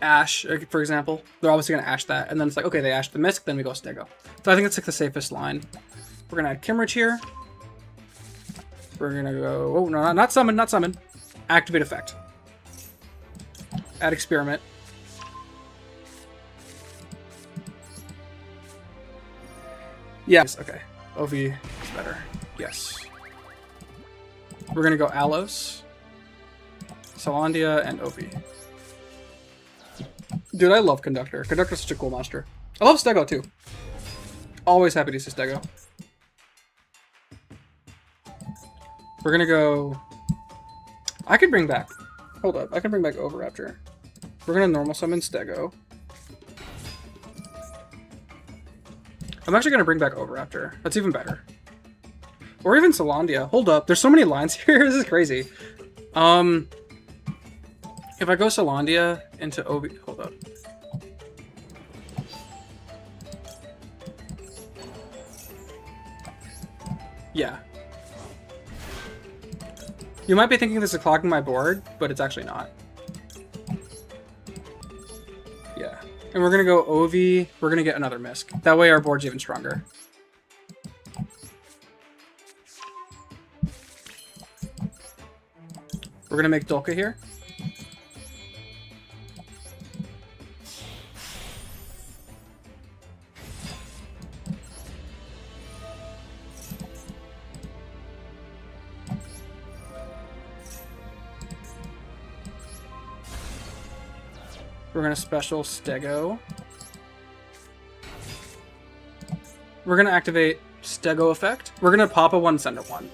Ash, for example. They're obviously going to Ash that. And then it's like, okay, they Ash the Misk, then we go Stego. So I think it's like the safest line. We're going to add Kimrich here. We're going to go... Oh, no, not summon, not summon. Activate Effect. Add Experiment. Yes, okay. OV is better. Yes. We're going to go Alos, Salandia, and OV. Dude, I love Conductor. Conductor's such a cool monster. I love Stego, too. Always happy to see Stego. We're going to go... I could bring back... Hold up. I can bring back Overraptor. We're going to normal summon Stego. I'm actually going to bring back Overraptor. That's even better. Or even Salandia. Hold up. There's so many lines here. This is crazy. If I go Salandia into Obi... Hold up. Yeah. You might be thinking this is clogging my board, but it's actually not. Yeah. And we're going to go Ovi. We're going to get another Misk. That way our board's even stronger. We're going to make Dolka here. We're going to special Stego. We're going to activate Stego effect. We're going to pop a 1, send a 1.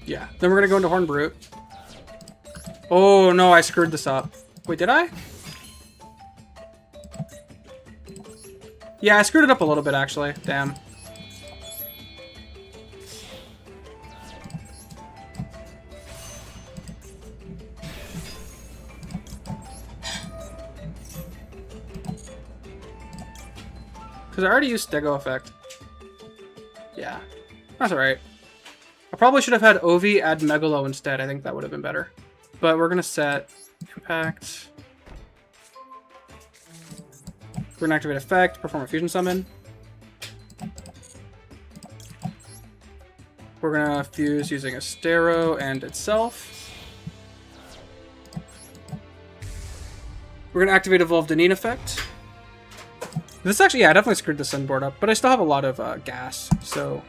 Yeah, then we're gonna go into Horn Brute. Oh no, I screwed this up. Wait, did I? Yeah, I screwed it up a little bit actually. Damn. Because I already used Stego effect. Yeah, that's alright. I probably should have had Ovi add Megalo instead. I think that would have been better. But we're going to set Impact. We're going to activate Effect, perform a Fusion Summon. We're going to fuse using Astero and itself. We're going to activate Evolve Deneen effect. This actually, yeah, I definitely screwed the Sun board up, but I still have a lot of gas, so...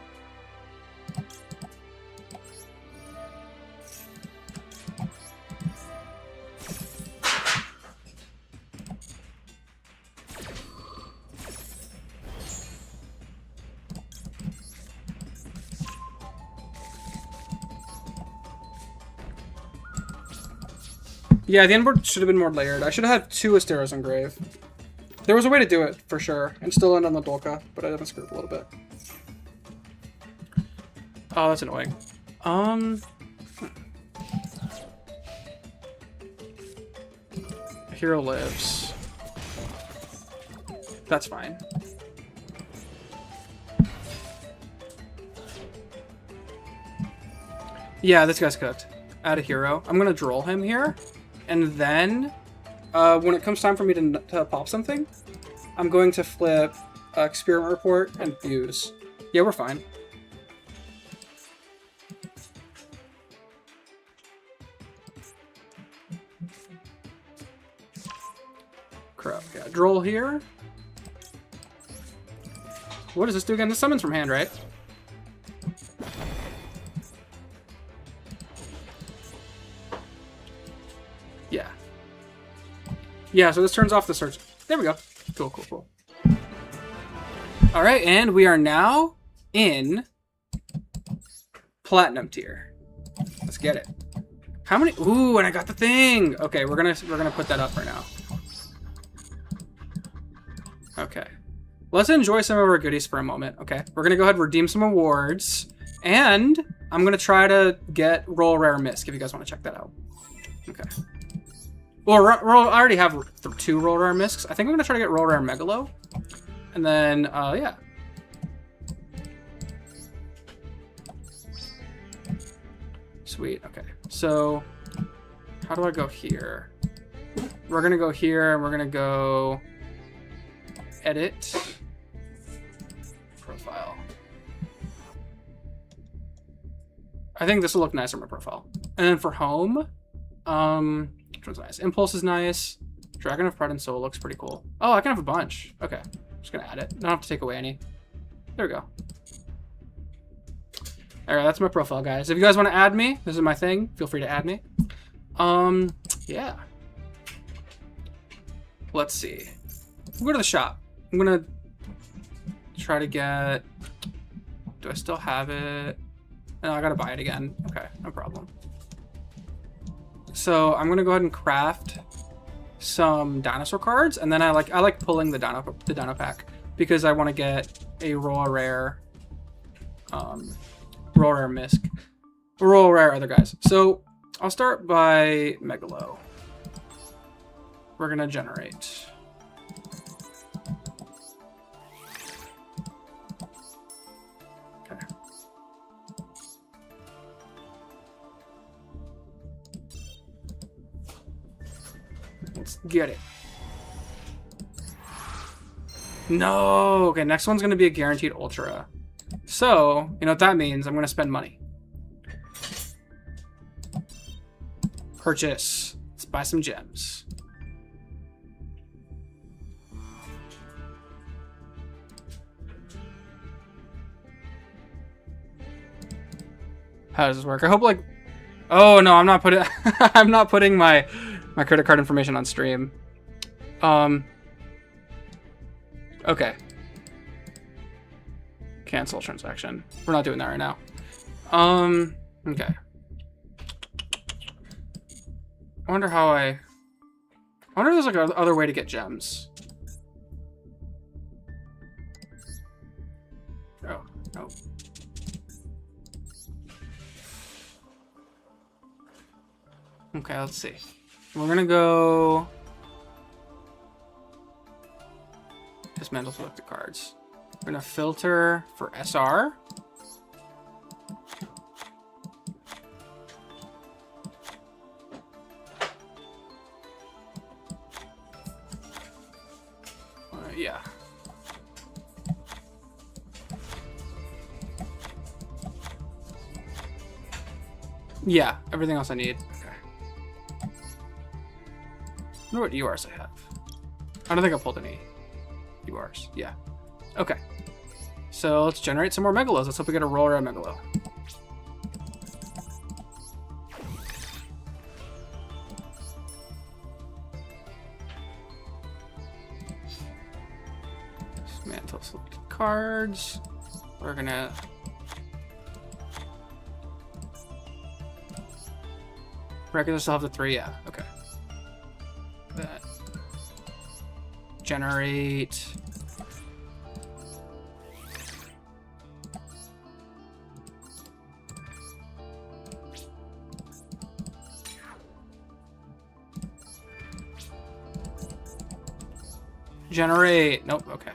Yeah, the end board should have been more layered. I should have had 2 Asteros on Grave. There was a way to do it, for sure, and still end on the Dolka, but I definitely screwed up a little bit. Oh, that's annoying. Hero lives. That's fine. Yeah, this guy's cooked. Add a hero. I'm gonna droll him here. And then, when it comes time for me to pop something, I'm going to flip Experiment Report and Fuse. Yeah, we're fine. Crap, yeah, droll here. What does this do again? This summons from hand, right? Yeah. Yeah, so this turns off the search. There we go. Cool, cool, cool. All right, and we are now in platinum tier. Let's get it. How many? Ooh, and I got the thing. Okay, we're gonna put that up right now. Okay, let's enjoy some of our goodies for a moment. Okay, we're gonna go ahead and redeem some awards, and I'm gonna try to get Roll Rare Misc if you guys want to check that out. Okay. Well, I already have 2 Roll Rare Miscs. I think I'm gonna try to get Roll Rare Megalo, and then yeah. Sweet. Okay. So, how do I go here? We're gonna go here, and we're gonna go edit profile. I think this will look nice on my profile. And then for home, which one's nice? Impulse is nice. Dragon of Pride and Soul looks pretty cool. Oh, I can have a bunch. Okay, I'm just gonna add it. Don't have to take away any. There we go. All right, that's my profile, guys. If you guys want to add me, this is my thing. Feel free to add me. Yeah. Let's see. We'll go to the shop. I'm gonna try to get. Do I still have it? No, I gotta buy it again. Okay, no problem. So I'm gonna go ahead and craft some dinosaur cards, and then I like pulling the dino pack because I want to get a Roll Rare Misc, Roll Rare other guys. So I'll start by Megalo. We're gonna generate. Okay. Let's get it. No. Okay, next one's gonna be a guaranteed ultra. So, you know what that means? I'm going to spend money. Purchase. Let's buy some gems. How does this work? I hope like... Oh, no, I'm not putting... I'm not putting my credit card information on stream. Okay. Cancel transaction. We're not doing that right now. Okay. I wonder how I wonder if there's like another way to get gems. Oh, no. Okay, let's see. We're gonna go dismantle selected cards. We're gonna filter for SR. Yeah. Yeah, everything else I need. Okay. I wonder what URs I have. I don't think I pulled any URs. Yeah. Okay. So let's generate some more Megalos. Let's hope we get a Roll Rare Megalo. Dismantle selected cards. We're gonna... Regular still have the 3, yeah. Okay. That. Generate... Generate. Nope. Okay.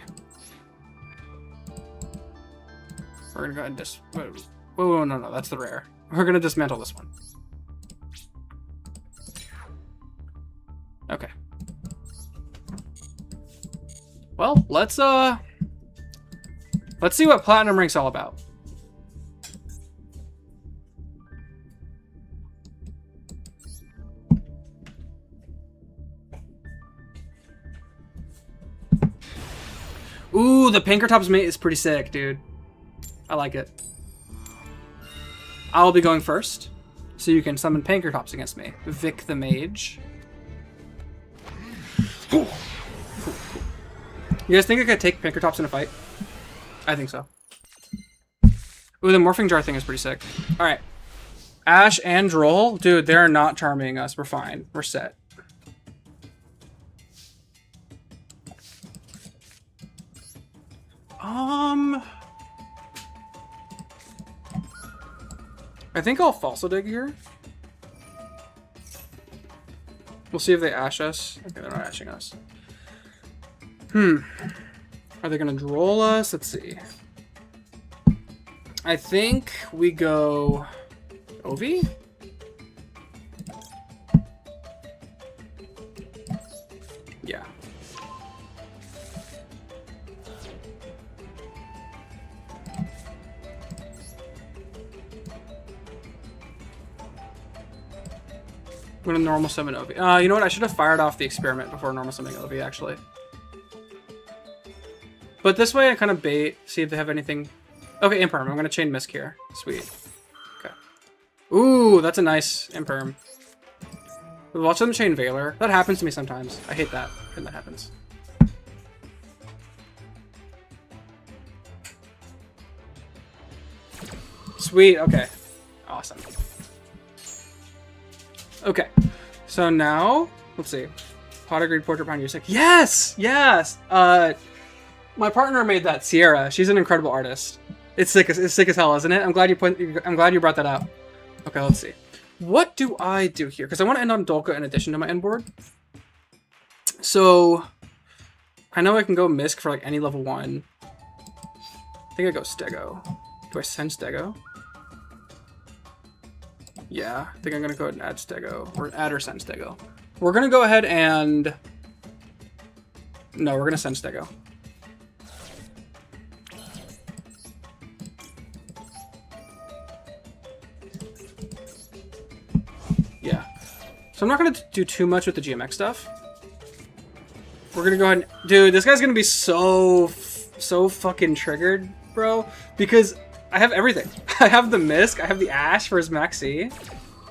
We're gonna go ahead and whoa, no, that's the rare. We're gonna dismantle this one. Okay. Well, let's see what Platinum Rank's all about. Ooh, the Pinkertop's mate is pretty sick, dude. I like it. I'll be going first, so you can summon Pinkertops against me. Vic the Mage. You guys think I could take Pinkertops in a fight? I think so. Ooh, the morphing jar thing is pretty sick. All right. Ash and Droll? Dude, they're not charming us. We're fine. We're set. I think I'll Falso Dig here. We'll see if they ash us. Okay, they're not ashing us. Are they gonna Droll us? Let's see. I think we go Ovi? Yeah. I'm gonna normal summon Ovi. You know what? I should have fired off the experiment before normal summoning Ovi, actually. But this way I kind of bait, see if they have anything. Okay, Imperm. I'm gonna chain Misk here. Sweet. Okay. Ooh, that's a nice Imperm. Watch them chain Valor. That happens to me sometimes. I hate that when that happens. Sweet, okay. Awesome. Okay, so now, let's see. Pot agreed portrait behind you. Yes! Yes! My partner made that, Sierra. She's an incredible artist. It's sick as hell, isn't it? I'm glad you brought that up. Okay, let's see. What do I do here? Because I want to end on Dolka in addition to my end board. So I know I can go Misk for like any level 1. I think I go Stego. Do I send Stego? Yeah, I think I'm gonna go ahead and add Stego, or add or send Stego. We're gonna go ahead and no, we're gonna send Stego. Yeah. So I'm not going to do too much with the GMX stuff. We're going to go ahead and... Dude, this guy's going to be so fucking triggered, bro. Because I have everything. I have the Misk. I have the Ash for his Maxi.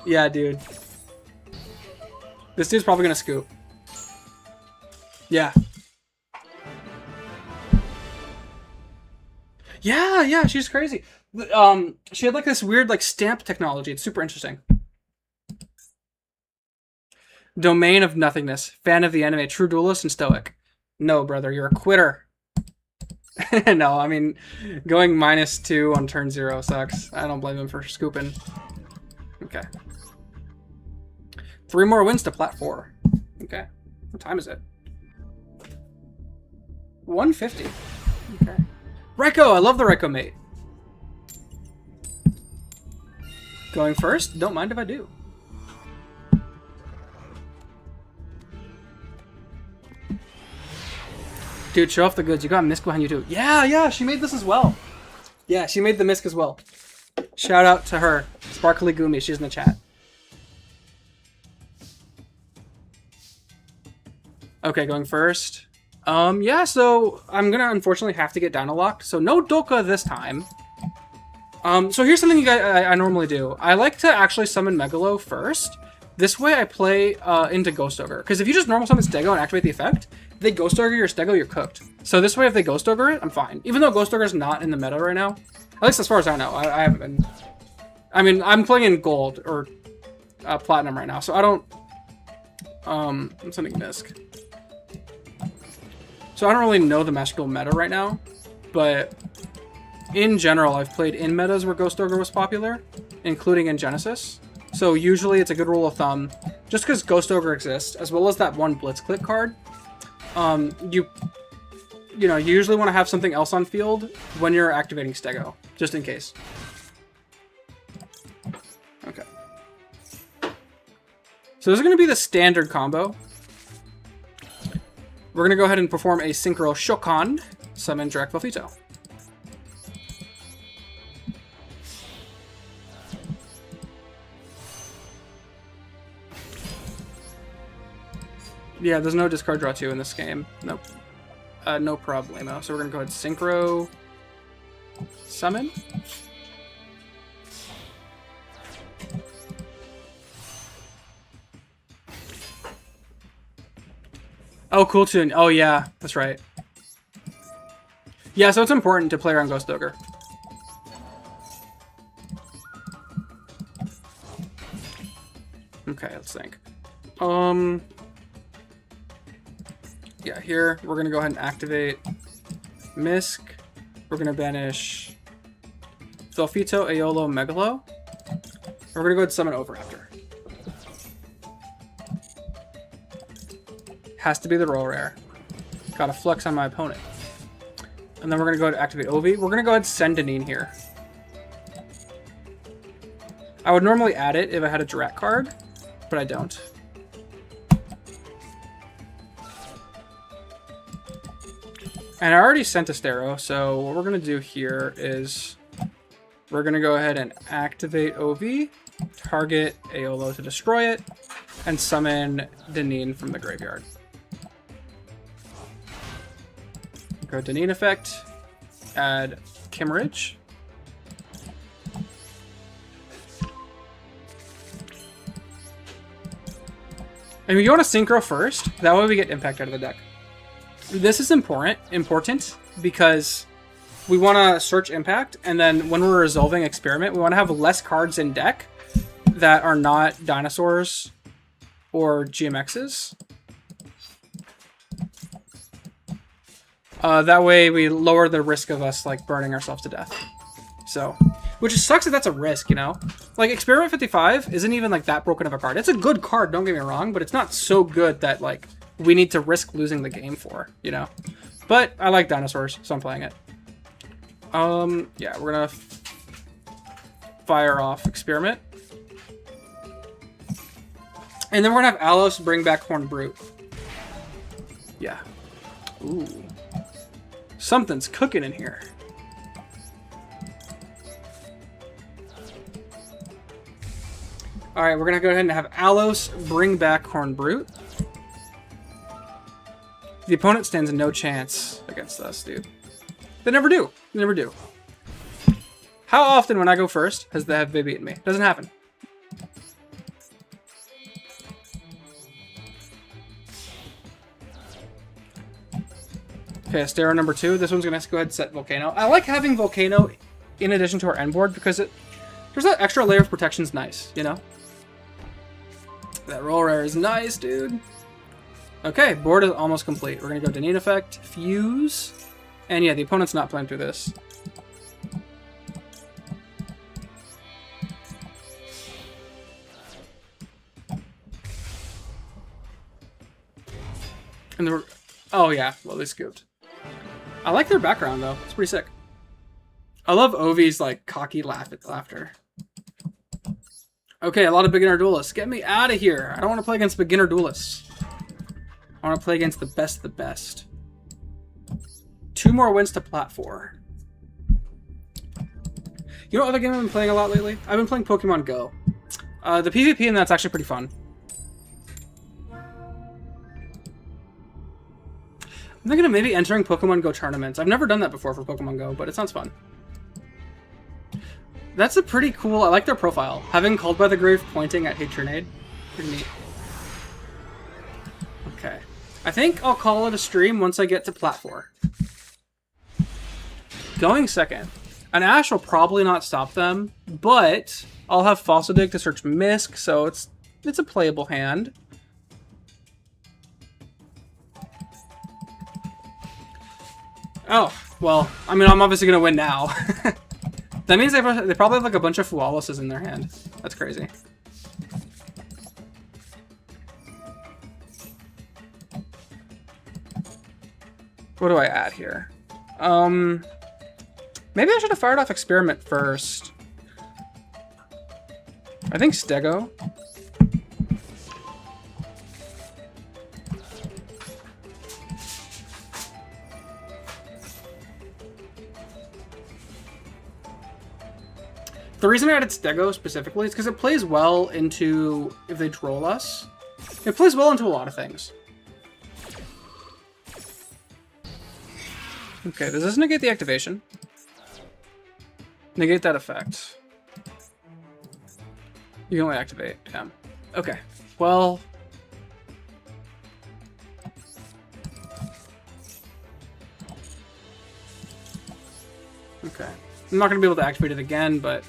Yeah, dude. This dude's probably going to scoop. Yeah. Yeah, she's crazy. She had like this weird like stamp technology. It's super interesting. Domain of nothingness. Fan of the anime. True duelist and stoic. No, brother, you're a quitter. No, I mean, going -2 on turn 0 sucks. I don't blame him for scooping. Okay. 3 more wins to plat 4. Okay. What time is it? 1:50. Okay. Reiko! I love the Reiko mate. Going first? Don't mind if I do. Dude, show off the goods. You got Misk behind you too. Yeah, she made this as well. Yeah, she made the Misk as well. Shout out to her. Sparkly Gumi, she's in the chat. Okay, going first. Yeah, so I'm gonna unfortunately have to get DINO locked. So no Dolka this time. So here's something you guys I normally do. I like to actually summon Megalo first. This way I play into Ghost Ogre. Because if you just normal summon Stego and activate the effect, if they Ghost Ogre your Stego, you're cooked. So this way if they Ghost Ogre it, I'm fine. Even though Ghost Ogre is not in the meta right now. At least as far as I know. I haven't been... I mean, I'm playing in Gold or Platinum right now. So I don't... I'm sending Misk. So I don't really know the Master Duel meta right now. But in general, I've played in metas where Ghost Ogre was popular. Including in Genesis. So usually it's a good rule of thumb, just because Ghost Ogre exists, as well as that one Blitzclick card, you usually want to have something else on field when you're activating Stego, just in case. Okay. So this is going to be the standard combo. We're going to go ahead and perform a Synchro Shokan, summon Jurrac Velfito. Yeah, there's no discard draw 2 in this game. Nope. No problemo. So we're going to go ahead and Synchro Summon. Oh, cool tune. Oh, yeah. That's right. Yeah, so it's important to play around Ghost Ogre. Okay, let's think. Yeah, here we're gonna go ahead and activate Misk. We're gonna banish Thelfito, Aeolo, Megalo. We're gonna go ahead and summon Overraptor. Has to be the roll rare. Gotta flex on my opponent. And then we're gonna go ahead and activate Ovi. We're gonna go ahead and send Deneen here. I would normally add it if I had a Jurrac card, but I don't. And I already sent Astero, so what we're going to do here is we're going to go ahead and activate OV, target Aeolo to destroy it, and summon Deneen from the graveyard. Go Deneen effect, add Kimmeridge. And we want to synchro first, that way we get impact out of the deck. This is important because we want to search impact, and then when we're resolving experiment, we want to have less cards in deck that are not dinosaurs or GMXs. That way we lower the risk of us like burning ourselves to death. So, which sucks that that's a risk, you know? Like, Experiment 55 isn't even like that broken of a card. It's a good card, don't get me wrong, but it's not so good that like we need to risk losing the game for, you know? But I like dinosaurs, so I'm playing it. Yeah, we're gonna fire off Experiment. And then we're gonna have Alos bring back Horned Brute. Yeah. Ooh. Something's cooking in here. Alright, we're gonna go ahead and have Alos bring back Horned Brute. The opponent stands no chance against us, dude. They never do. They never do. How often when I go first has they beaten me? Doesn't happen. Okay, Astero number 2. This one's going to go ahead and set Volcano. I like having Volcano in addition to our end board because there's that extra layer of protection's nice, you know? That roll rare is nice, dude. Okay, board is almost complete. We're going to go Deneen effect, Fuse, and yeah, the opponent's not playing through this. And the oh yeah, Lily scooped. I like their background though. It's pretty sick. I love Ovi's like cocky laughter. Okay, a lot of beginner duelists. Get me out of here. I don't want to play against beginner duelists. I want to play against the best of the best. 2 more wins to Plat 4. You know what other game I've been playing a lot lately? I've been playing Pokemon Go. The PvP in that's actually pretty fun. I'm thinking of maybe entering Pokemon Go tournaments. I've never done that before for Pokemon Go, but it sounds fun. That's a pretty cool... I like their profile. Having Called by the Grave pointing at Hatronade. Pretty neat. Okay. I think I'll call it a stream once I get to Plat 4. Going second. An Ash will probably not stop them, but I'll have Fossil Dig to search Misk, so it's a playable hand. Oh, well, I mean, I'm obviously going to win now. That means they probably have like a bunch of Fualuses in their hand. That's crazy. What do I add here? Maybe I should have fired off Experiment first. I think Stego. The reason I added Stego specifically is because it plays well into if they troll us. It plays well into a lot of things. Okay, does this negate the activation? Negate that effect. You can only activate, yeah. Okay, well... I'm not going to be able to activate it again, but...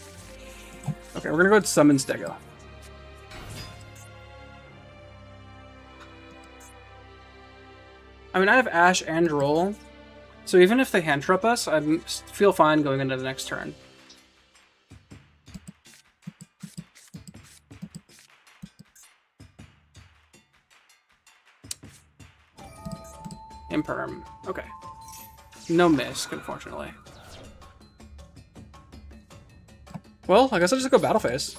Okay, we're going to go ahead and summon Stego. I mean, I have Ash and Droll, so even if they hand trap us, I feel fine going into the next turn. Imperm. Okay. No Misk, unfortunately. Well, I guess I'll just go Battle Phase.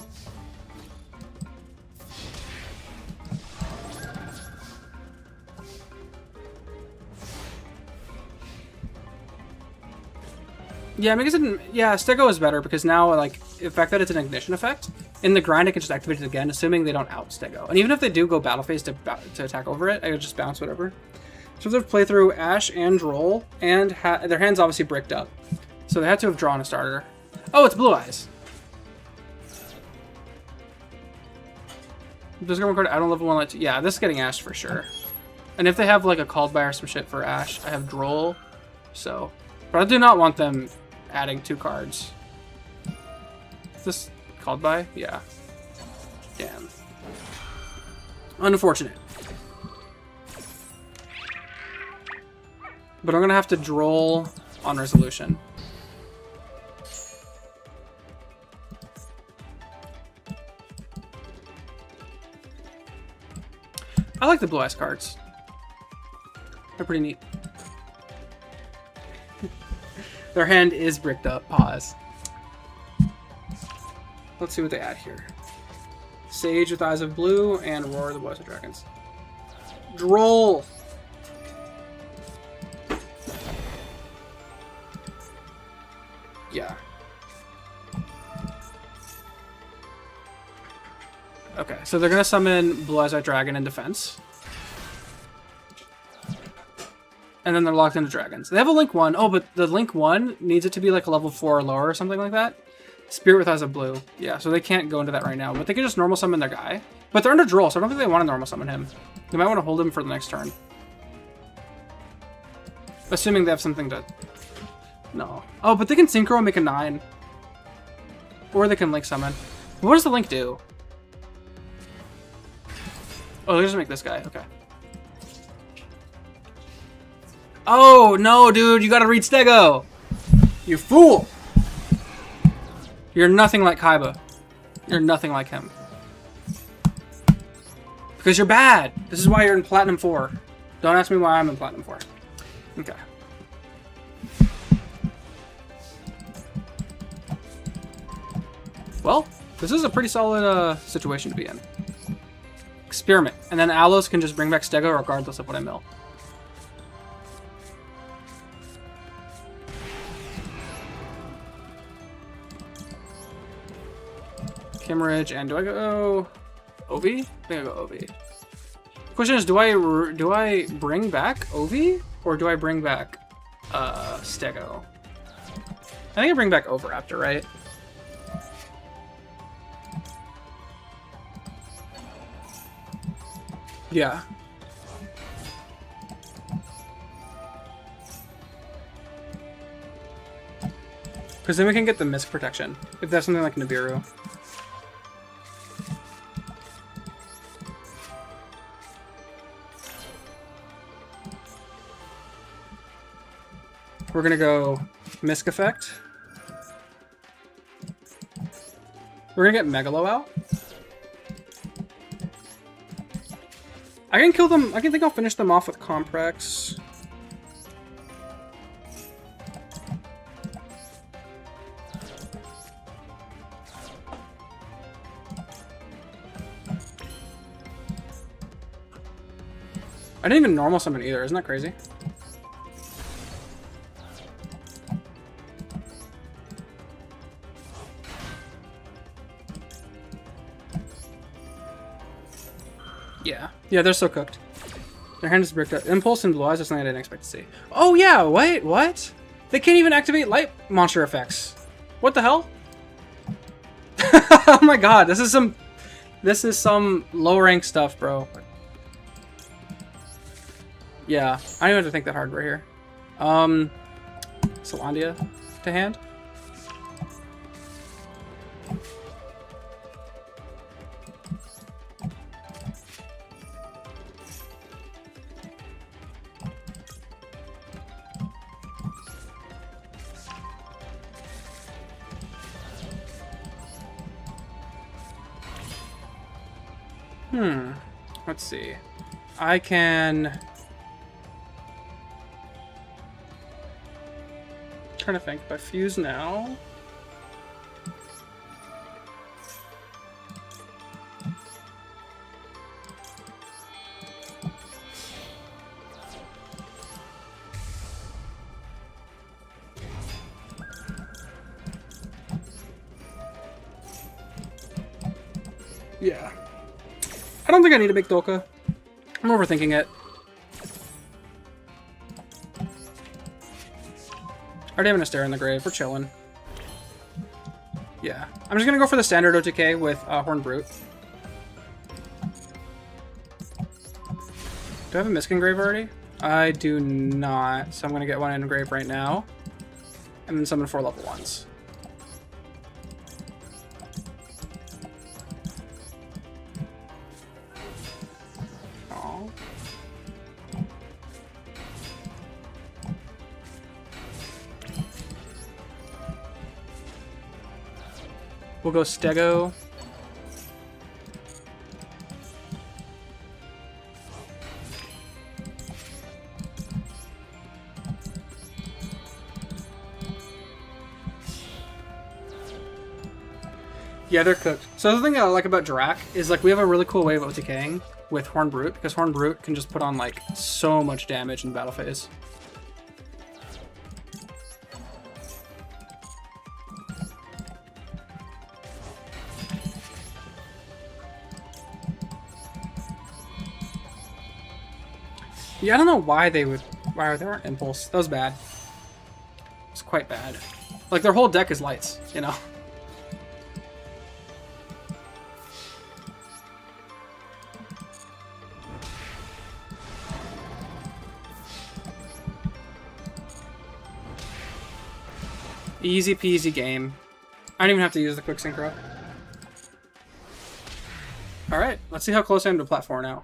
Yeah, because Stego is better because now, like, the fact that it's an ignition effect, in the grind I can just activate it again, assuming they don't out Stego. And even if they do go Battle Phase to attack over it, I could just bounce whatever. So they've played through Ash and Droll, and their hand's obviously bricked up. So they had to have drawn a starter. Oh, it's Blue Eyes. Just going card. I don't level 1 light. Yeah, this is getting Ash for sure. And if they have like a called by or some shit for Ash, I have Droll. So, but I do not want them adding 2 cards. Is this called by? Yeah. Damn. Unfortunate. But I'm gonna have to Droll on Resolution. I like the Blue Eyes cards. They're pretty neat. Their hand is bricked up. Pause. Let's see what they add here. Sage with Eyes of Blue and Roar the Voice of Dragons. Droll! Yeah. Okay, so they're gonna summon Blue Eyes White Dragon in defense. And then they're locked into dragons. They have a Link 1. Oh, but the Link 1 needs it to be like a level 4 or lower or something like that. Spirit with Eyes of Blue. Yeah, so they can't go into that right now. But they can just normal summon their guy. But they're under Droll, so I don't think they want to normal summon him. They might want to hold him for the next turn. Assuming they have something to... No. Oh, but they can Synchro and make a 9. Or they can Link summon. What does the Link do? Oh, they just make this guy. Okay. Oh, no, dude. You gotta read Stego. You fool. You're nothing like Kaiba. You're nothing like him. Because you're bad. This is why you're in Platinum 4. Don't ask me why I'm in Platinum 4. Okay. Well, this is a pretty solid situation to be in. Experiment. And then Alos can just bring back Stego regardless of what I mill. Kimmeridge, and do I go Ovi? I think I go Ovi. Question is, do I bring back Ovi or do I bring back Stego? I think I bring back Overraptor, right? Yeah. Because then we can get the Misk protection if that's something like Nibiru. We're gonna go Misk effect. We're gonna get Megalo out. I can kill them. I think I'll finish them off with Comprex. I didn't even normal summon either. Isn't that crazy? Yeah, they're so cooked. Their hand is bricked up. Impulse and Blue Eyes is something I didn't expect to see. Oh yeah, wait, what? They can't even activate light monster effects. What the hell? Oh my god, this is some low rank stuff, bro. Yeah, I don't even have to think that hard right here. Salandia to hand. Let's see. I can... trying to think. If I fuse now... Yeah. I don't think I need to make Dolka. I'm overthinking it. Already having a stare in the grave. We're chilling. Yeah. I'm just gonna go for the standard OTK with Horned Brute. Do I have a Misc Engrave already? I do not. So I'm gonna get one Engrave right now. And then summon 4 level 1s. We'll go Stego. Yeah, they're cooked. So the thing that I like about Jurrac is like we have a really cool way of OTKing with Horned Brute because Horned Brute can just put on like so much damage in the battle phase. Yeah, I don't know why they weren't Impulse. That was bad. It's quite bad. Like, their whole deck is lights, you know? Easy peasy game. I don't even have to use the quick synchro. Alright, let's see how close I am to plat 4 now.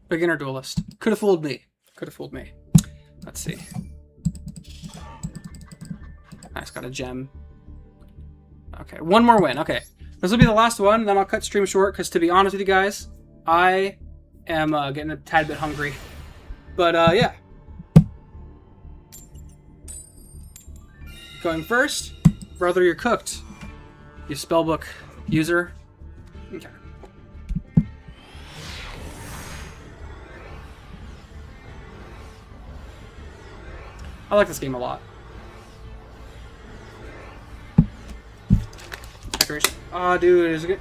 Beginner duelist. Could have fooled me. Could have fooled me. Let's see. Nice, got a gem. Okay, one more win. Okay, this will be the last one, then I'll cut stream short, because to be honest with you guys, I am getting a tad bit hungry. But, yeah. Going first. Brother, you're cooked. You spellbook user. Okay. I like this game a lot. Decoration. Oh, dude, is it good?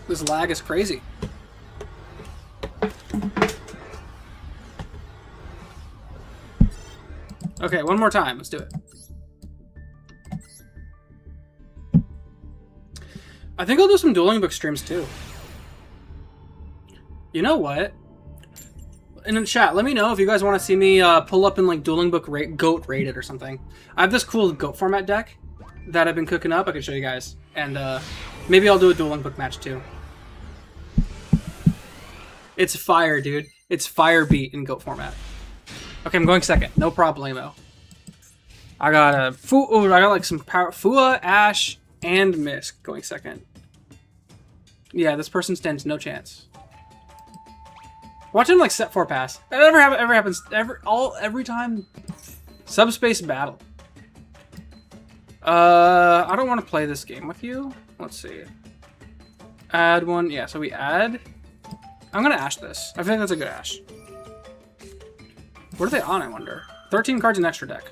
This lag is crazy. Okay, one more time. Let's do it. I think I'll do some dueling book streams too. You know what? In the chat, let me know if you guys want to see me pull up in like dueling book goat rated or something. I have this cool goat format deck that I've been cooking up. I can show you guys, and maybe I'll do a dueling book match too. It's fire, dude. It's fire beat in goat format. Okay, I'm going second. No problemo. I got a I got like some power Fua, Ash, and Misc going second. Yeah, this person stands no chance. Watch him like set 4 pass. That ever happens every time. Subspace battle. I don't want to play this game with you. Let's see. Add one. Yeah, so we add. I'm gonna Ash this. I think that's a good Ash. What are they on, I wonder? 13 cards in extra deck.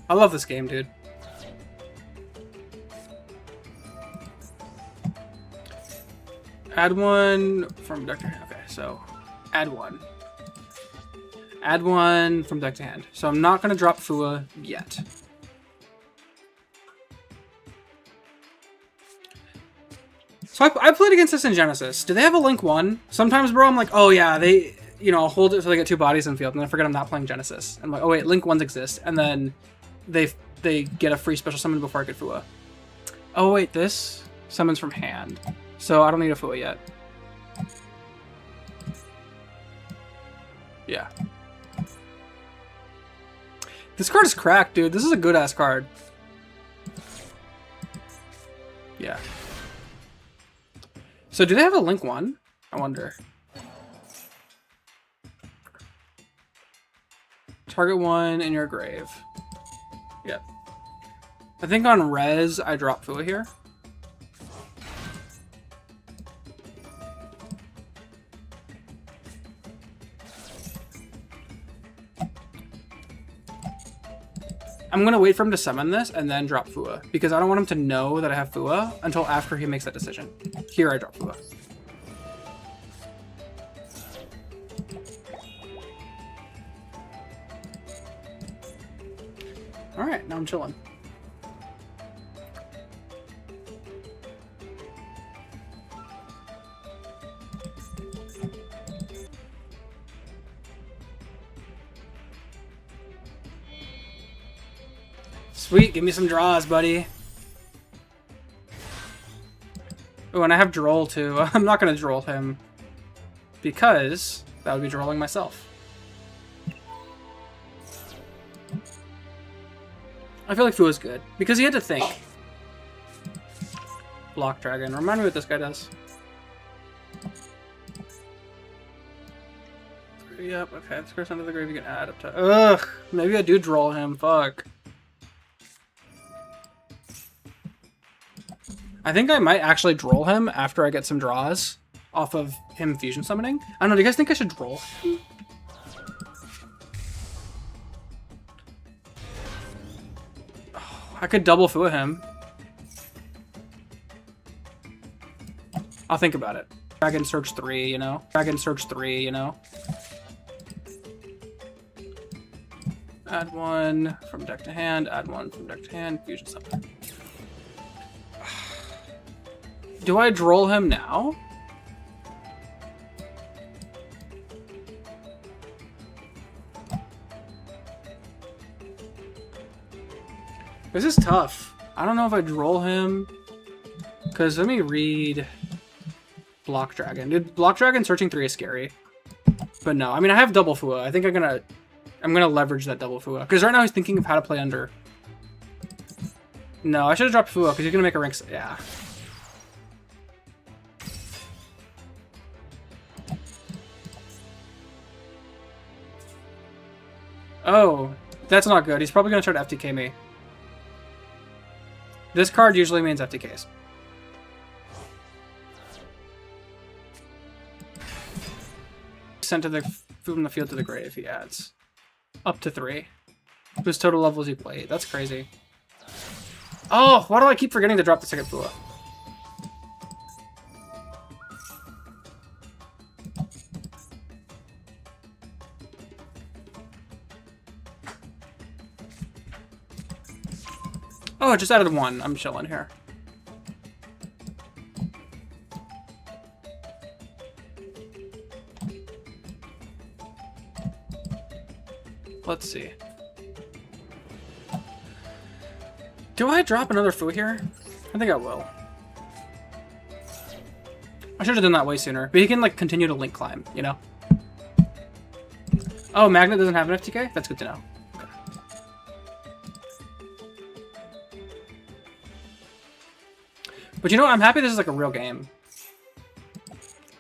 I love this game, dude. Add one from deck to hand. Okay, so add one. Add one from deck to hand. So I'm not going to drop Fua yet. So I played against this in Genesis. Do they have a Link 1? Sometimes, bro, I'm like, oh yeah, they, you know, hold it so they get 2 bodies in the field, and then I forget I'm not playing Genesis. I'm like, oh wait, Link 1s exist, and then they get a free special summon before I get Fua. Oh wait, this? Summons from hand. So I don't need a Fua yet. Yeah. This card is cracked, dude. This is a good-ass card. Yeah. So do they have a Link 1? I wonder. Target 1 in your grave. Yep. I think on res, I drop Fua here. I'm going to wait for him to summon this and then drop Fua, because I don't want him to know that I have Fua until after he makes that decision. Here I drop Fua. Alright, now I'm chilling. Sweet, give me some draws, buddy. Oh, and I have Droll too. I'm not gonna Droll him because that would be Drolling myself. I feel like Fua's good because he had to think. Block Dragon. Remind me what this guy does. Yep, okay. This goes under the grave. You can add up to. Ugh, maybe I do Droll him. Fuck. I think I might actually Droll him after I get some draws off of him fusion summoning. I don't know, do you guys think I should Droll him? Oh, I could double Fua him. I'll think about it. Dragon Search 3, you know? Dragon Search 3, you know? Add 1 from deck to hand, add 1 from deck to hand, fusion summon. Do I Droll him now? This is tough. I don't know if I Droll him. Because let me read Block Dragon. Dude, Block Dragon searching 3 is scary. But no, I mean I have double Fua. I think I'm gonna leverage that double Fua. Because right now he's thinking of how to play under. No, I should have dropped Fua because he's gonna make a rank. Yeah. Oh, that's not good. He's probably going to try to FTK me. This card usually means FTKs. Sent to the from the field to the grave, he adds. Up to 3. Whose total levels he played. That's crazy. Oh, why do I keep forgetting to drop the second Fua? Oh, I just added 1. I'm chilling here. Let's see. Do I drop another Fua here? I think I will. I should have done that way sooner. But he can, like, continue to link climb, you know? Oh, Magnet doesn't have an FTK? That's good to know. Okay. But you know what? I'm happy this is, like, a real game.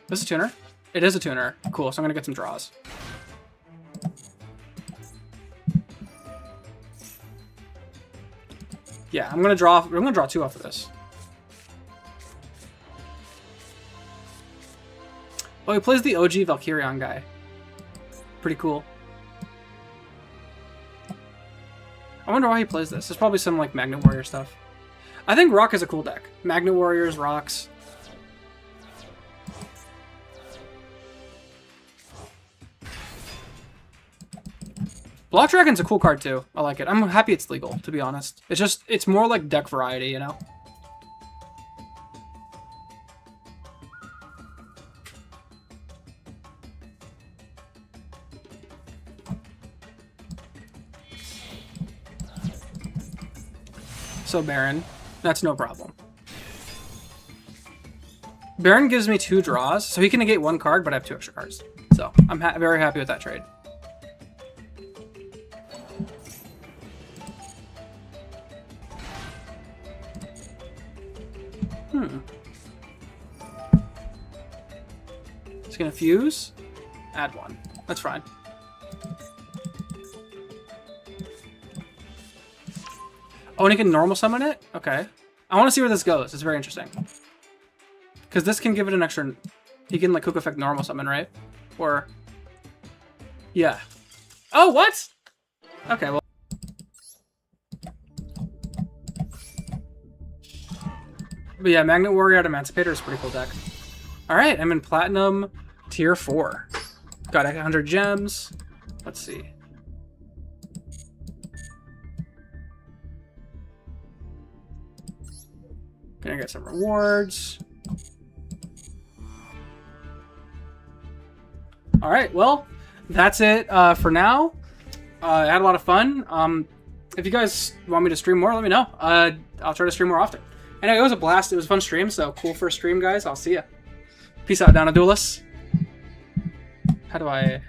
This is a tuner? It is a tuner. Cool, so I'm gonna get some draws. Yeah, I'm gonna draw 2 off of this. Oh, he plays the OG Valkyrion guy. Pretty cool. I wonder why he plays this. There's probably some like Magnet Warrior stuff. I think Rock is a cool deck. Magnet Warriors, Rocks. Block Dragon's a cool card too. I like it. I'm happy it's legal, to be honest. It's more like deck variety, you know? So Baron, that's no problem. Baron gives me 2 draws, so he can negate 1 card, but I have 2 extra cards. So I'm very happy with that trade. It's gonna fuse. Add 1. That's fine. Oh, and he can normal summon it? Okay. I want to see where this goes. It's very interesting. Because this can give it an extra... He can, like, hook effect normal summon, right? Or... Yeah. Oh, what? Okay, well... But yeah, Magnet Warrior out Emancipator is a pretty cool deck. Alright, I'm in Platinum Tier 4. Got 100 gems. Let's see. Gonna get some rewards. Alright, well, that's it for now. I had a lot of fun. If you guys want me to stream more, let me know. I'll try to stream more often. Anyway, it was a blast. It was a fun stream, so cool first stream, guys. I'll see ya. Peace out, down a duelist. How do I...